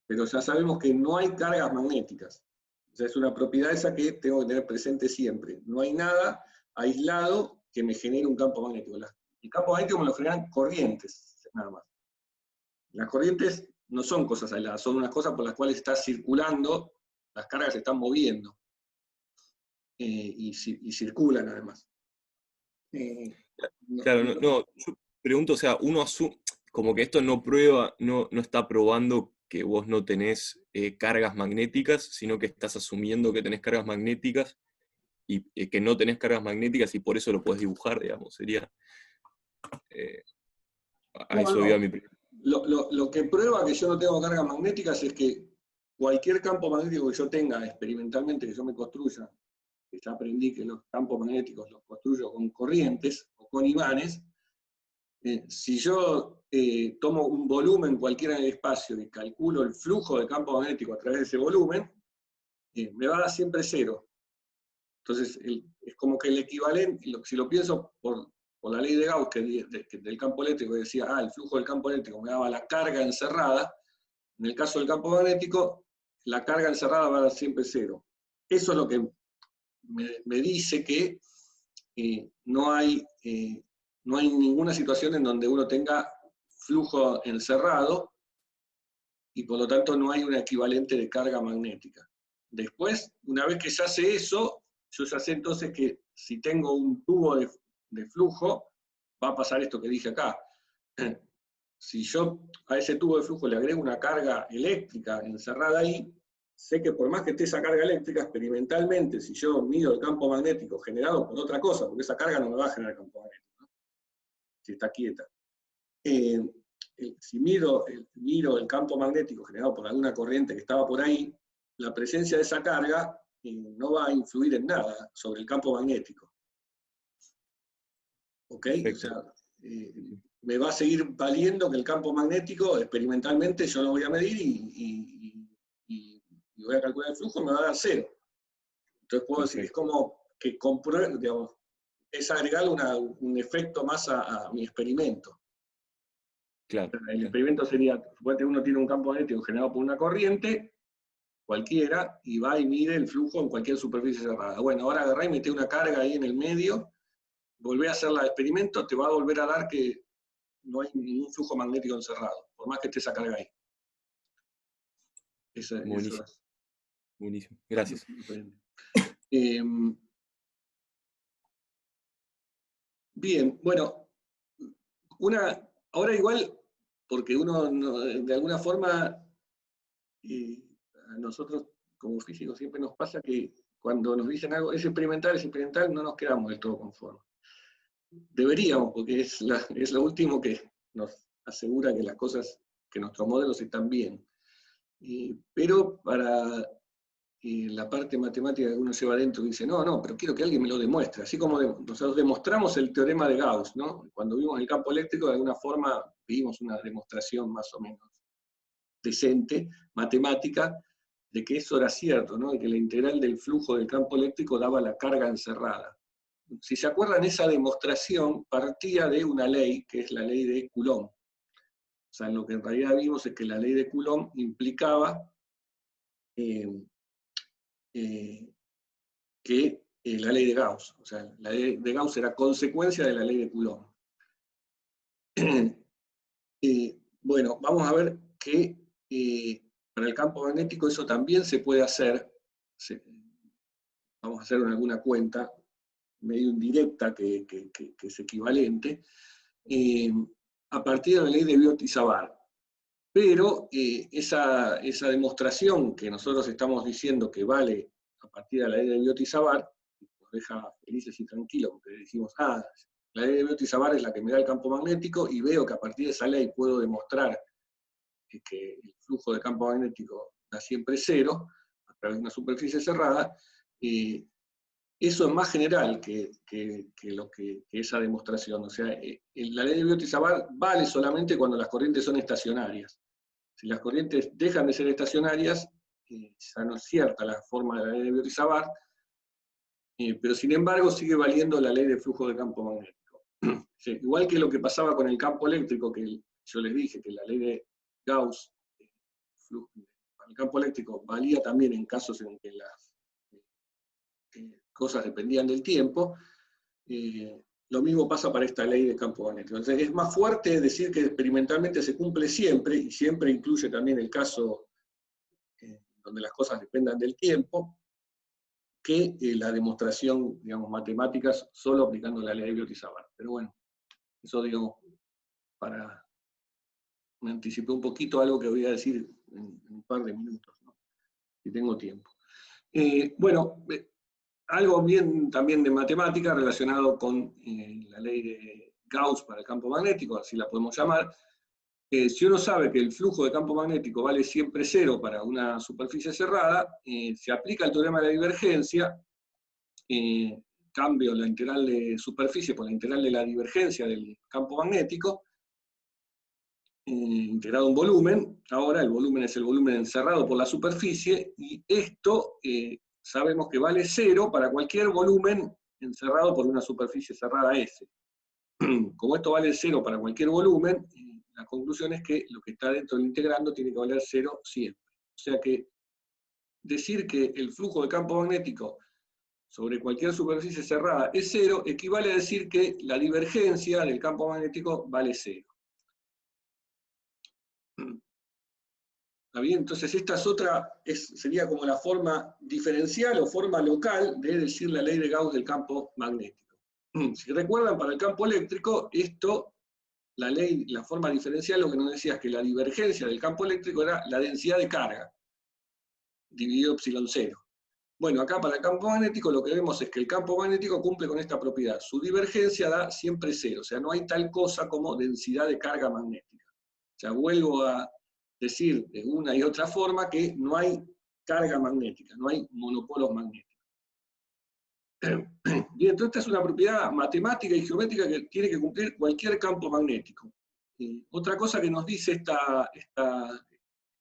pero ya sabemos que no hay cargas magnéticas. O sea, es una propiedad esa que tengo que tener presente siempre. No hay nada aislado que me genere un campo magnético. El campo magnético me lo generan corrientes, nada más. Las corrientes no son cosas aisladas, son unas cosas por las cuales está circulando, las cargas se están moviendo, y circulan además. Claro, yo pregunto, o sea, uno asume, como que esto no está probando que vos no tenés cargas magnéticas, sino que estás asumiendo que tenés cargas magnéticas, y que no tenés cargas magnéticas, y por eso lo podés dibujar, digamos, sería... a eso iba mi pregunta. Lo que prueba que yo no tengo cargas magnéticas es que cualquier campo magnético que yo tenga experimentalmente, que yo me construya, que ya aprendí que los campos magnéticos los construyo con corrientes o con imanes, si yo tomo un volumen cualquiera en el espacio y calculo el flujo de campo magnético a través de ese volumen, me va a dar siempre 0. Entonces, es como que el equivalente, si lo pienso por la ley de Gauss del campo eléctrico, que decía, el flujo del campo eléctrico me daba la carga encerrada. En el caso del campo magnético, la carga encerrada va a dar siempre 0. Eso es lo que me dice que no hay ninguna situación en donde uno tenga flujo encerrado, y por lo tanto no hay un equivalente de carga magnética. Después, una vez que ya sé eso, yo ya sé entonces que si tengo un tubo de flujo, va a pasar esto que dije acá. Si yo a ese tubo de flujo le agrego una carga eléctrica encerrada ahí, sé que por más que esté esa carga eléctrica, experimentalmente, si yo mido el campo magnético generado por otra cosa, porque esa carga no me va a generar campo magnético, ¿no? Si está quieta. Si miro el campo magnético generado por alguna corriente que estaba por ahí, la presencia de esa carga no va a influir en nada sobre el campo magnético. ¿Ok? O sea, me va a seguir valiendo que el campo magnético, experimentalmente, yo lo voy a medir y voy a calcular el flujo, me va a dar 0. Entonces puedo decir, es como que compruebe, digamos, es agregarle un efecto más a mi experimento. Claro. El experimento sería, suponete uno tiene un campo magnético generado por una corriente, cualquiera, y va y mide el flujo en cualquier superficie cerrada. Bueno, ahora agarrá y mete una carga ahí en el medio, volvé a hacer el experimento, te va a volver a dar que no hay ningún flujo magnético encerrado, por más que esté esa carga ahí. Buenísimo. Buenísimo. Gracias. Bien, bueno, ahora igual, porque uno de alguna forma, a nosotros como físicos siempre nos pasa que cuando nos dicen algo es experimental, no nos quedamos del todo conformes. Deberíamos, porque es lo último que nos asegura que las cosas, que nuestros modelos están bien. Pero para la parte matemática que uno lleva adentro dice, no, pero quiero que alguien me lo demuestre. Así como nosotros demostramos el teorema de Gauss, ¿no? Cuando vimos el campo eléctrico, de alguna forma vimos una demostración más o menos decente, matemática, de que eso era cierto, ¿no? De que la integral del flujo del campo eléctrico daba la carga encerrada. Si se acuerdan, esa demostración partía de una ley, que es la ley de Coulomb. O sea, lo que en realidad vimos es que la ley de Coulomb implicaba que la ley de Gauss. O sea, la ley de Gauss era consecuencia de la ley de Coulomb. Bueno, vamos a ver que para el campo magnético eso también se puede hacer. Vamos a hacer alguna cuenta medio indirecta que es equivalente, a partir de la ley de Biot y Savart. Pero esa demostración que nosotros estamos diciendo que vale a partir de la ley de Biot y Savart, nos deja felices y tranquilos, porque decimos, la ley de Biot y Savart es la que me da el campo magnético, y veo que a partir de esa ley puedo demostrar que el flujo de campo magnético da siempre 0, a través de una superficie cerrada. Eso es más general que esa demostración. O sea, la ley de Biot y Savart vale solamente cuando las corrientes son estacionarias. Si las corrientes dejan de ser estacionarias, ya no es cierta la forma de la ley de Biot y Savart, pero sin embargo sigue valiendo la ley de flujo de campo magnético. Igual que lo que pasaba con el campo eléctrico, que yo les dije que la ley de Gauss, el campo eléctrico, valía también en casos en que las cosas dependían del tiempo, lo mismo pasa para esta ley de campo magnético. Entonces es más fuerte decir que experimentalmente se cumple siempre, y siempre incluye también el caso donde las cosas dependan del tiempo, que la demostración, digamos, matemáticas solo aplicando la ley de Biot y Savart. Pero bueno, eso digo, me anticipé un poquito algo que voy a decir en un par de minutos, ¿no? Si tengo tiempo. Bueno, algo bien también de matemática relacionado con la ley de Gauss para el campo magnético, así la podemos llamar. Si uno sabe que el flujo de campo magnético vale siempre 0 para una superficie cerrada, se aplica el teorema de la divergencia, cambio la integral de superficie por la integral de la divergencia del campo magnético, integrado a un volumen. Ahora el volumen es el volumen encerrado por la superficie, y esto sabemos que vale 0 para cualquier volumen encerrado por una superficie cerrada S. Como esto vale 0 para cualquier volumen, la conclusión es que lo que está dentro del integrando tiene que valer 0 siempre. O sea que decir que el flujo de campo magnético sobre cualquier superficie cerrada es cero, equivale a decir que la divergencia del campo magnético vale cero. ¿Está bien? Entonces esta es otra, sería como la forma diferencial o forma local de decir la ley de Gauss del campo magnético. Si recuerdan, para el campo eléctrico, la forma diferencial lo que nos decía es que la divergencia del campo eléctrico era la densidad de carga, dividido epsilon cero. Bueno, acá para el campo magnético lo que vemos es que el campo magnético cumple con esta propiedad. Su divergencia da siempre cero, o sea, no hay tal cosa como densidad de carga magnética. O sea, vuelvo a decir de una y otra forma que no hay carga magnética, no hay monopolos magnéticos. Bien, entonces esta es una propiedad matemática y geométrica que tiene que cumplir cualquier campo magnético. Otra cosa que nos dice esta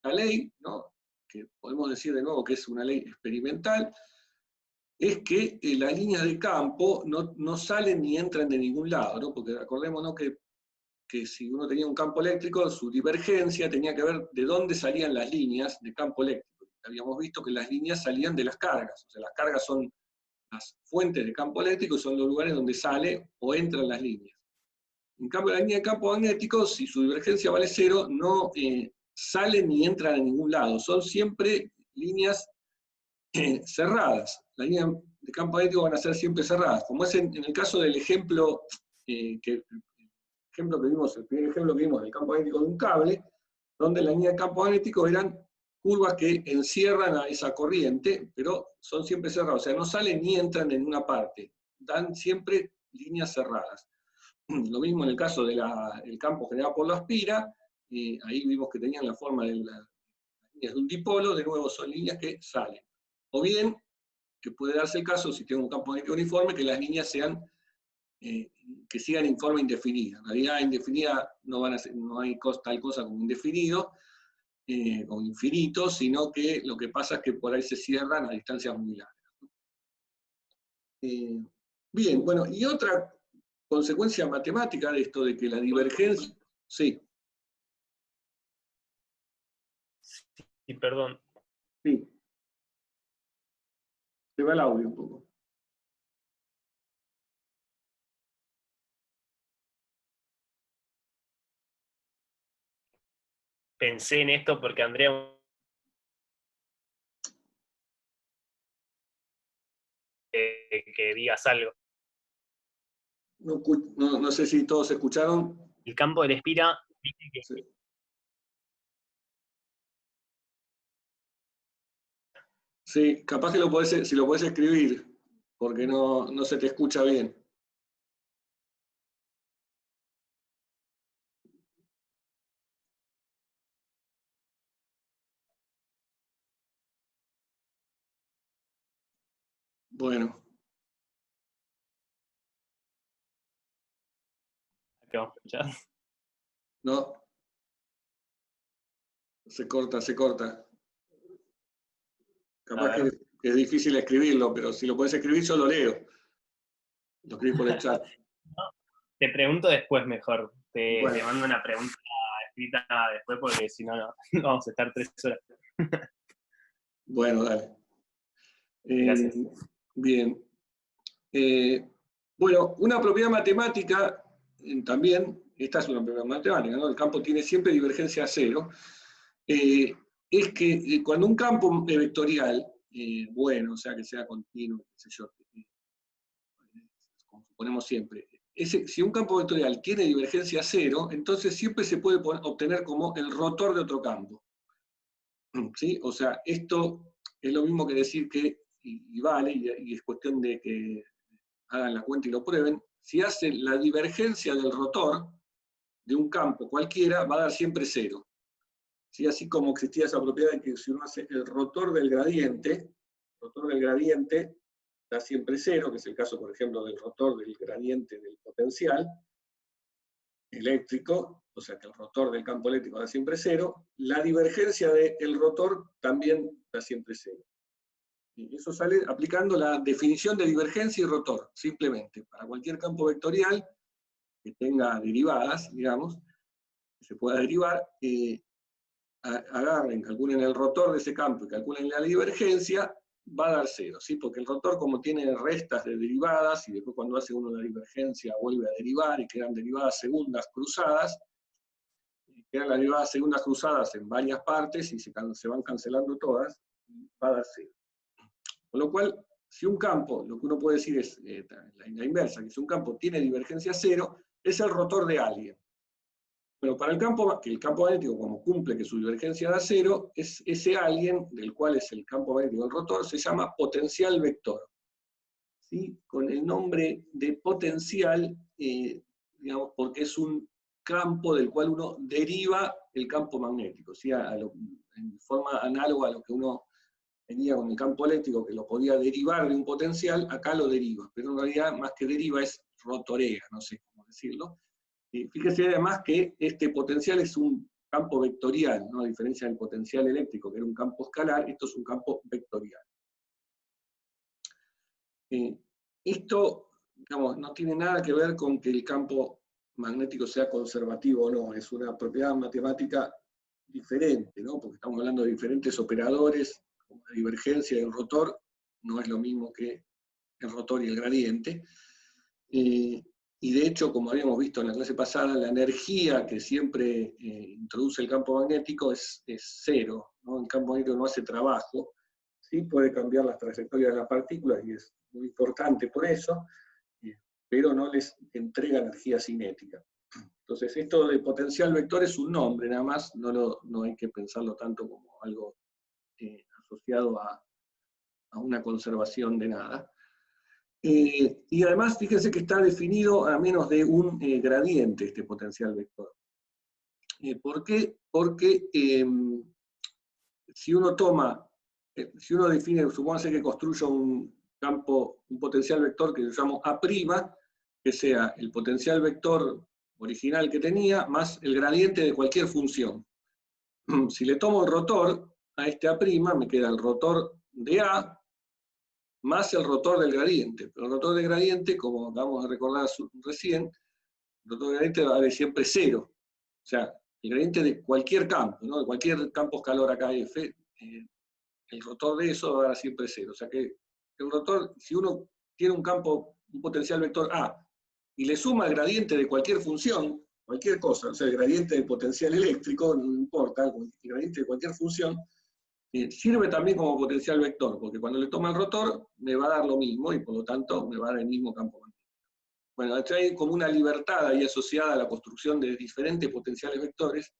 ley, ¿no?, que podemos decir de nuevo que es una ley experimental, es que las líneas de campo no salen ni entran de ningún lado, ¿no? Porque acordémonos que si uno tenía un campo eléctrico, su divergencia tenía que ver de dónde salían las líneas de campo eléctrico. Habíamos visto que las líneas salían de las cargas, o sea, las cargas son las fuentes de campo eléctrico y son los lugares donde sale o entran las líneas. En cambio, la línea de campo magnético, si su divergencia vale cero, no salen ni entran a ningún lado, son siempre líneas cerradas. Las líneas de campo magnético van a ser siempre cerradas, como es en el caso del ejemplo el primer ejemplo que vimos del campo magnético de un cable, donde la línea de campo magnético eran curvas que encierran a esa corriente, pero son siempre cerradas, o sea, no salen ni entran en una parte, dan siempre líneas cerradas. Lo mismo en el caso del campo generado por la aspira, ahí vimos que tenían la forma de las líneas de un dipolo, de nuevo son líneas que salen. O bien, que puede darse el caso, si tengo un campo magnético uniforme, que las líneas sean que sigan en forma indefinida. En realidad, indefinida no hay tal cosa como indefinido, o infinito, sino que lo que pasa es que por ahí se cierran a distancias muy largas. Bien, bueno, y otra consecuencia matemática de esto, de que la divergencia... Sí. Sí, perdón. Sí. Se va el audio un poco. Pensé en esto porque Andrea... que digas algo. No sé si todos escucharon. El campo del Espira... Sí. Sí, capaz que si lo podés escribir, porque no se te escucha bien. Bueno. ¿Qué vamos a escuchar? No. Se corta. Capaz que es difícil escribirlo, pero si lo podés escribir, yo lo leo. Lo escribís por el chat. No, te pregunto después mejor. Te Bueno. mando una pregunta escrita después, porque si no, no vamos a estar 3 horas. Bueno, dale. Gracias. Bien. Bueno, una propiedad matemática también, esta es una propiedad matemática, ¿no? El campo tiene siempre divergencia cero. Es que cuando un campo vectorial, bueno, o sea, que sea continuo, qué sé yo, como suponemos siempre, si un campo vectorial tiene divergencia cero, entonces siempre se puede obtener como el rotor de otro campo. ¿Sí? O sea, esto es lo mismo que decir que, y vale, y es cuestión de que hagan la cuenta y lo prueben, si hacen la divergencia del rotor de un campo cualquiera, va a dar siempre cero. ¿Sí? Así como existía esa propiedad de que si uno hace el rotor del gradiente da siempre cero, que es el caso, por ejemplo, del rotor del gradiente del potencial eléctrico, o sea que el rotor del campo eléctrico da siempre cero, la divergencia del rotor también da siempre cero. Y eso sale aplicando la definición de divergencia y rotor, simplemente. Para cualquier campo vectorial que tenga derivadas, digamos, que se pueda derivar, agarren, calculen el rotor de ese campo y calculen la divergencia, va a dar 0, ¿sí? Porque el rotor, como tiene restas de derivadas, y después cuando hace uno la divergencia vuelve a derivar, y quedan derivadas segundas cruzadas, quedan las derivadas segundas cruzadas en varias partes, y se van cancelando todas, va a dar 0. Con lo cual, si un campo, lo que uno puede decir es la inversa, que si un campo tiene divergencia 0, es el rotor de alguien. Pero para el campo magnético, como cumple que su divergencia da 0, es ese alguien, del cual es el campo magnético del rotor, se llama potencial vector. ¿Sí? Con el nombre de potencial, digamos, porque es un campo del cual uno deriva el campo magnético, ¿sí? En forma análoga a lo que uno tenía con el campo eléctrico, que lo podía derivar de un potencial, acá lo deriva, pero en realidad más que deriva es rotorea, no sé cómo decirlo. Fíjese además que este potencial es un campo vectorial, ¿no? A diferencia del potencial eléctrico, que era un campo escalar, esto es un campo vectorial. Esto, digamos, no tiene nada que ver con que el campo magnético sea conservativo o no, es una propiedad matemática diferente, ¿no? Porque estamos hablando de diferentes operadores, como la divergencia y el rotor, no es lo mismo que el rotor y el gradiente. Y de hecho, como habíamos visto en la clase pasada, la energía que siempre introduce el campo magnético es 0, ¿no? El campo magnético no hace trabajo, sí puede cambiar las trayectorias de las partículas, y es muy importante por eso, pero no les entrega energía cinética. Entonces, esto de potencial vector es un nombre, nada más, no hay que pensarlo tanto como algo asociado a una conservación de nada. Y además, fíjense que está definido a menos de un gradiente este potencial vector. ¿Por qué? Porque si uno define, supóngase que construyo un potencial vector que yo llamo A', que sea el potencial vector original que tenía, más el gradiente de cualquier función. Si le tomo el rotor a este A', me queda el rotor de A, más el rotor del gradiente. Pero el rotor del gradiente, como acabamos de recordar recién, el rotor del gradiente vale siempre 0. O sea, el gradiente de cualquier campo, ¿no? De cualquier campo escalar acá F, el rotor de eso va a dar siempre 0. O sea que el rotor, si uno tiene un potencial vector A, y le suma el gradiente de cualquier función, cualquier cosa, o sea, el gradiente del potencial eléctrico, no importa, el gradiente de cualquier función, sirve también como potencial vector, porque cuando le toma el rotor me va a dar lo mismo, y por lo tanto me va a dar el mismo campo magnético. Bueno, hay como una libertad ahí asociada a la construcción de diferentes potenciales vectores,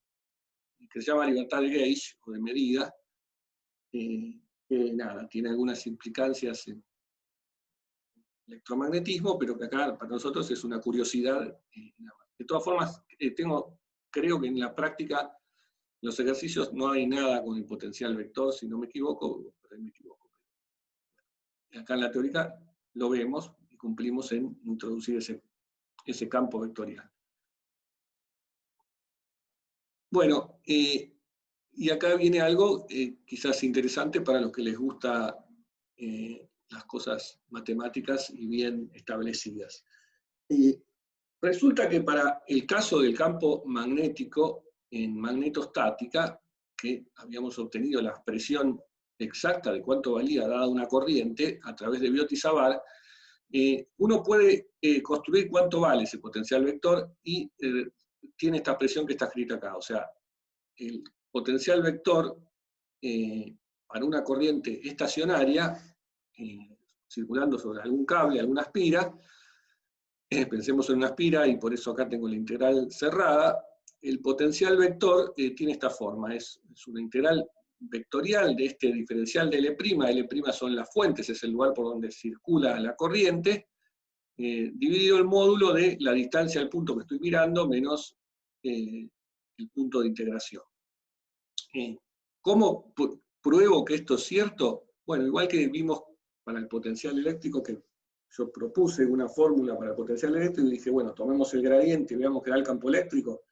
que se llama libertad de gauge, o de medida, que nada, tiene algunas implicancias en electromagnetismo, pero que acá para nosotros es una curiosidad. De todas formas, creo que en la práctica, en los ejercicios no hay nada con el potencial vector, si no me equivoco, pero me equivoco. Acá en la teórica lo vemos y cumplimos en introducir ese campo vectorial. Bueno, y acá viene algo quizás interesante para los que les gusta las cosas matemáticas y bien establecidas. Resulta que para el caso del campo magnético en magnetostática, que habíamos obtenido la expresión exacta de cuánto valía dada una corriente a través de Biot y Savart, uno puede construir cuánto vale ese potencial vector, y tiene esta expresión que está escrita acá. O sea, el potencial vector para una corriente estacionaria, circulando sobre algún cable, alguna espira, pensemos en una espira, y por eso acá tengo la integral cerrada, el potencial vector tiene esta forma, es una integral vectorial de este diferencial de L', son las fuentes, es el lugar por donde circula la corriente, dividido el módulo de la distancia al punto que estoy mirando, menos el punto de integración. ¿Cómo pruebo que esto es cierto? Bueno, igual que vimos para el potencial eléctrico, que yo propuse una fórmula para el potencial eléctrico y dije, bueno, tomemos el gradiente y veamos qué da el campo eléctrico.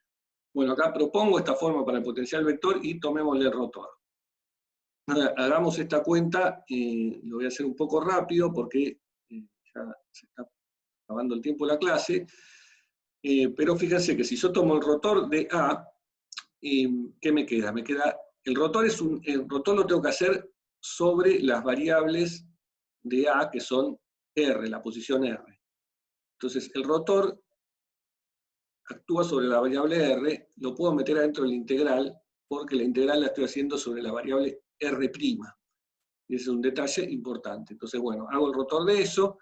Bueno, acá propongo esta forma para el potencial vector y tomémosle el rotor. Hagamos esta cuenta, lo voy a hacer un poco rápido porque ya se está acabando el tiempo de la clase, pero fíjense que si yo tomo el rotor de A, ¿qué me queda? El rotor lo tengo que hacer sobre las variables de A, que son R, la posición R. Entonces, el rotor actúa sobre la variable R, lo puedo meter adentro del integral, porque la integral la estoy haciendo sobre la variable R'. Y ese es un detalle importante. Entonces, bueno, hago el rotor de eso.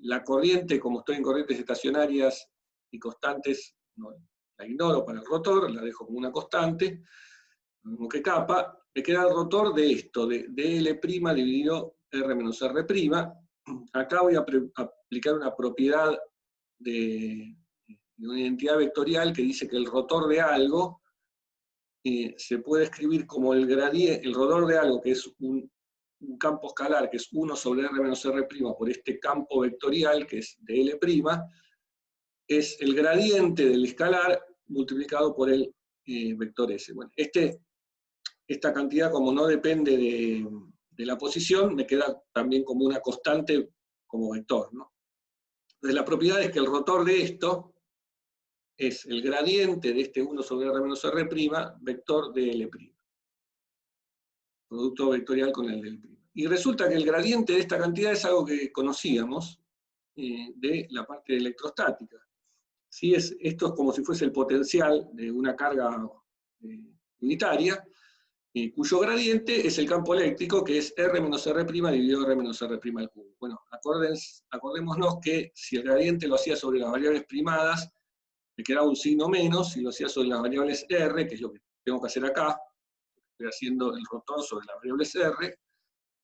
La corriente, como estoy en corrientes estacionarias y constantes, no, la ignoro para el rotor, la dejo como una constante, lo mismo que capa. Me queda el rotor de esto, de L' dividido R menos R'. Acá voy a aplicar una propiedad de una identidad vectorial que dice que el rotor de algo se puede escribir como el rotor de algo, que es un campo escalar, que es 1 sobre R menos R' por este campo vectorial, que es de L', es el gradiente del escalar multiplicado por el vector S. Bueno, esta cantidad, como no depende de la posición, me queda también como una constante como vector, ¿no? Entonces la propiedad es que el rotor de esto es el gradiente de este 1 sobre R menos R', vector de L'. Producto vectorial con el del'. Y resulta que el gradiente de esta cantidad es algo que conocíamos de la parte electrostática. ¿Sí? Esto es como si fuese el potencial de una carga unitaria, cuyo gradiente es el campo eléctrico, que es R menos R' dividido R menos R' al cubo. Bueno, acordémonos que si el gradiente lo hacía sobre las variables primadas, me quedaba un signo menos. Si lo hacía sobre las variables R, que es lo que tengo que hacer acá, estoy haciendo el rotor sobre las variables R,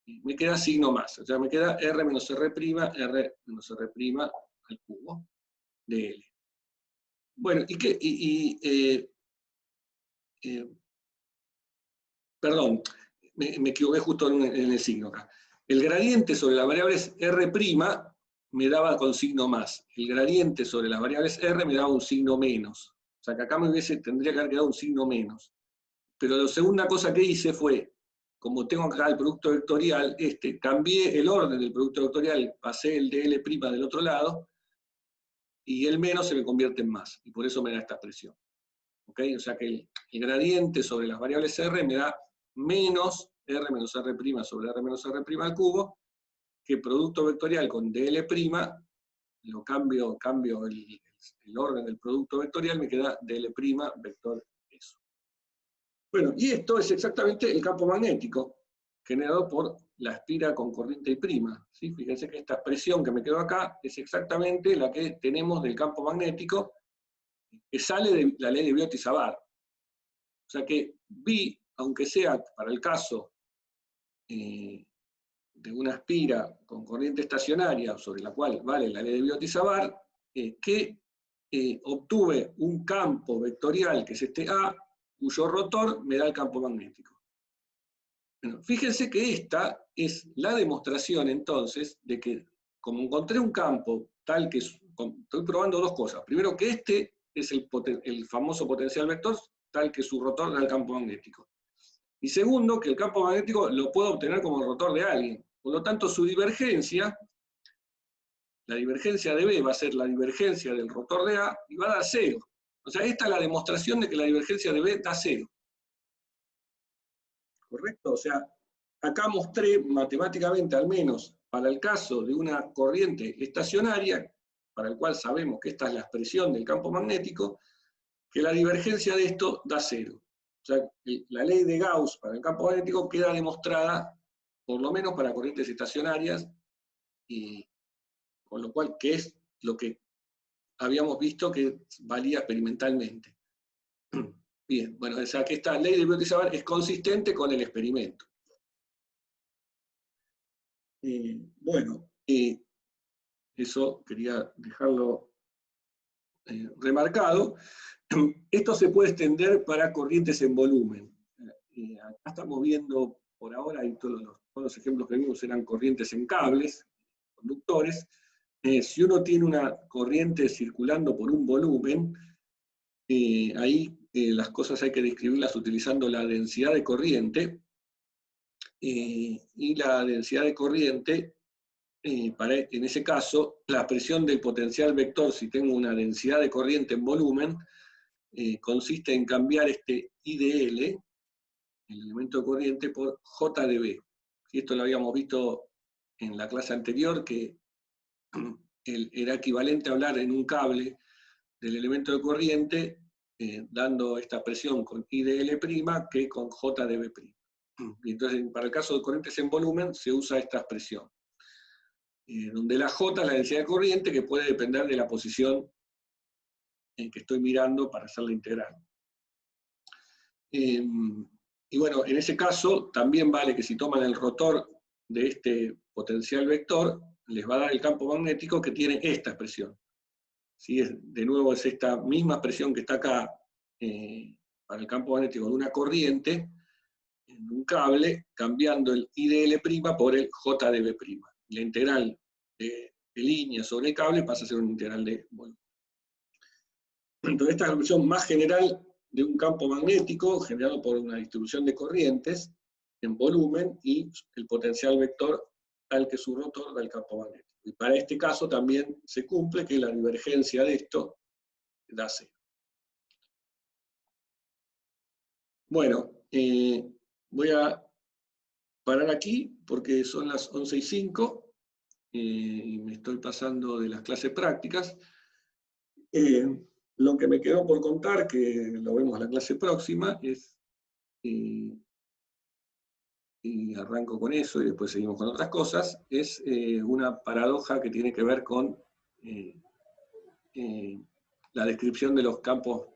y me queda signo más. O sea, me queda R menos R', R menos R' al cubo de L. Bueno, perdón, me equivoqué justo en el signo acá. El gradiente sobre las variables R' me daba con signo más. El gradiente sobre las variables R me daba un signo menos. O sea que acá tendría que haber quedado un signo menos. Pero la segunda cosa que hice fue, como tengo acá el producto vectorial, cambié el orden del producto vectorial, pasé el de L' del otro lado, y el menos se me convierte en más, y por eso me da esta expresión. ¿Okay? O sea que el gradiente sobre las variables R me da menos R menos R' sobre R menos R' al cubo, que producto vectorial con dL', lo cambio el orden del producto vectorial, me queda dL' vector eso. Bueno, y esto es exactamente el campo magnético, generado por la espira con corriente I'. ¿Sí? Fíjense que esta expresión que me quedó acá es exactamente la que tenemos del campo magnético, que sale de la ley de Biot-Savart. O sea que vi, aunque sea para el caso de una espira con corriente estacionaria, sobre la cual vale la ley de Biot-Savart, que obtuve un campo vectorial, que es este A, cuyo rotor me da el campo magnético. Bueno, fíjense que esta es la demostración entonces de que, como encontré un campo tal que, estoy probando dos cosas. Primero, que este es el famoso potencial vector, tal que su rotor da el campo magnético. Y segundo, que el campo magnético lo puedo obtener como el rotor de alguien. Por lo tanto, su divergencia, la divergencia de B va a ser la divergencia del rotor de A, y va a dar 0. O sea, esta es la demostración de que la divergencia de B da 0. ¿Correcto? O sea, acá mostré matemáticamente, al menos para el caso de una corriente estacionaria, para el cual sabemos que esta es la expresión del campo magnético, que la divergencia de esto da 0. O sea, la ley de Gauss para el campo magnético queda demostrada, por lo menos para corrientes estacionarias, y con lo cual, que es lo que habíamos visto que valía experimentalmente. Bien, bueno, o sea que esta ley de Biot-Savart es consistente con el experimento. Bueno, eso quería dejarlo remarcado. Esto se puede extender para corrientes en volumen. Acá estamos viendo por ahora, y todos los ejemplos que vimos eran corrientes en cables, conductores. Si uno tiene una corriente circulando por un volumen, ahí las cosas hay que describirlas utilizando la densidad de corriente, y la densidad de corriente, en ese caso, la expresión del potencial vector, si tengo una densidad de corriente en volumen, consiste en cambiar este IDL, el elemento de corriente, por JDB. Y esto lo habíamos visto en la clase anterior, que era equivalente a hablar en un cable del elemento de corriente, dando esta presión con IDL' que con JDB'. Y entonces, para el caso de corrientes en volumen, se usa esta expresión, donde la J es la densidad de corriente, que puede depender de la posición en que estoy mirando para hacer la integral. Y bueno, en ese caso, también vale que si toman el rotor de este potencial vector, les va a dar el campo magnético que tiene esta expresión. ¿Sí? De nuevo es esta misma expresión que está acá para el campo magnético de una corriente, en un cable, cambiando el IDL' por el JDB'. La integral de línea sobre el cable pasa a ser una integral de volumen. Entonces esta es la versión más general de un campo magnético generado por una distribución de corrientes en volumen y el potencial vector tal que su rotor da el campo magnético. Y para este caso también se cumple que la divergencia de esto da 0. Bueno, voy a parar aquí porque son las 11:05 y me estoy pasando de las clases prácticas. Lo que me quedó por contar, que lo vemos en la clase próxima, es, y arranco con eso y después seguimos con otras cosas, es una paradoja que tiene que ver con la descripción de los campos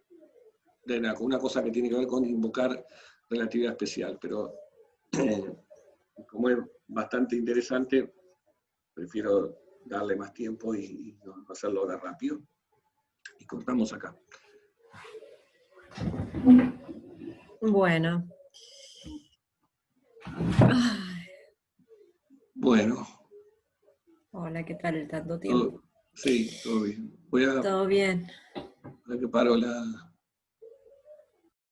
de una cosa que tiene que ver con invocar relatividad especial, pero como es bastante interesante, prefiero darle más tiempo y no hacerlo ahora rápido. Y cortamos acá. Bueno. Bueno. Hola, ¿qué tal? ¿Tanto tiempo? Sí, todo bien. Todo bien. Voy a que paro la...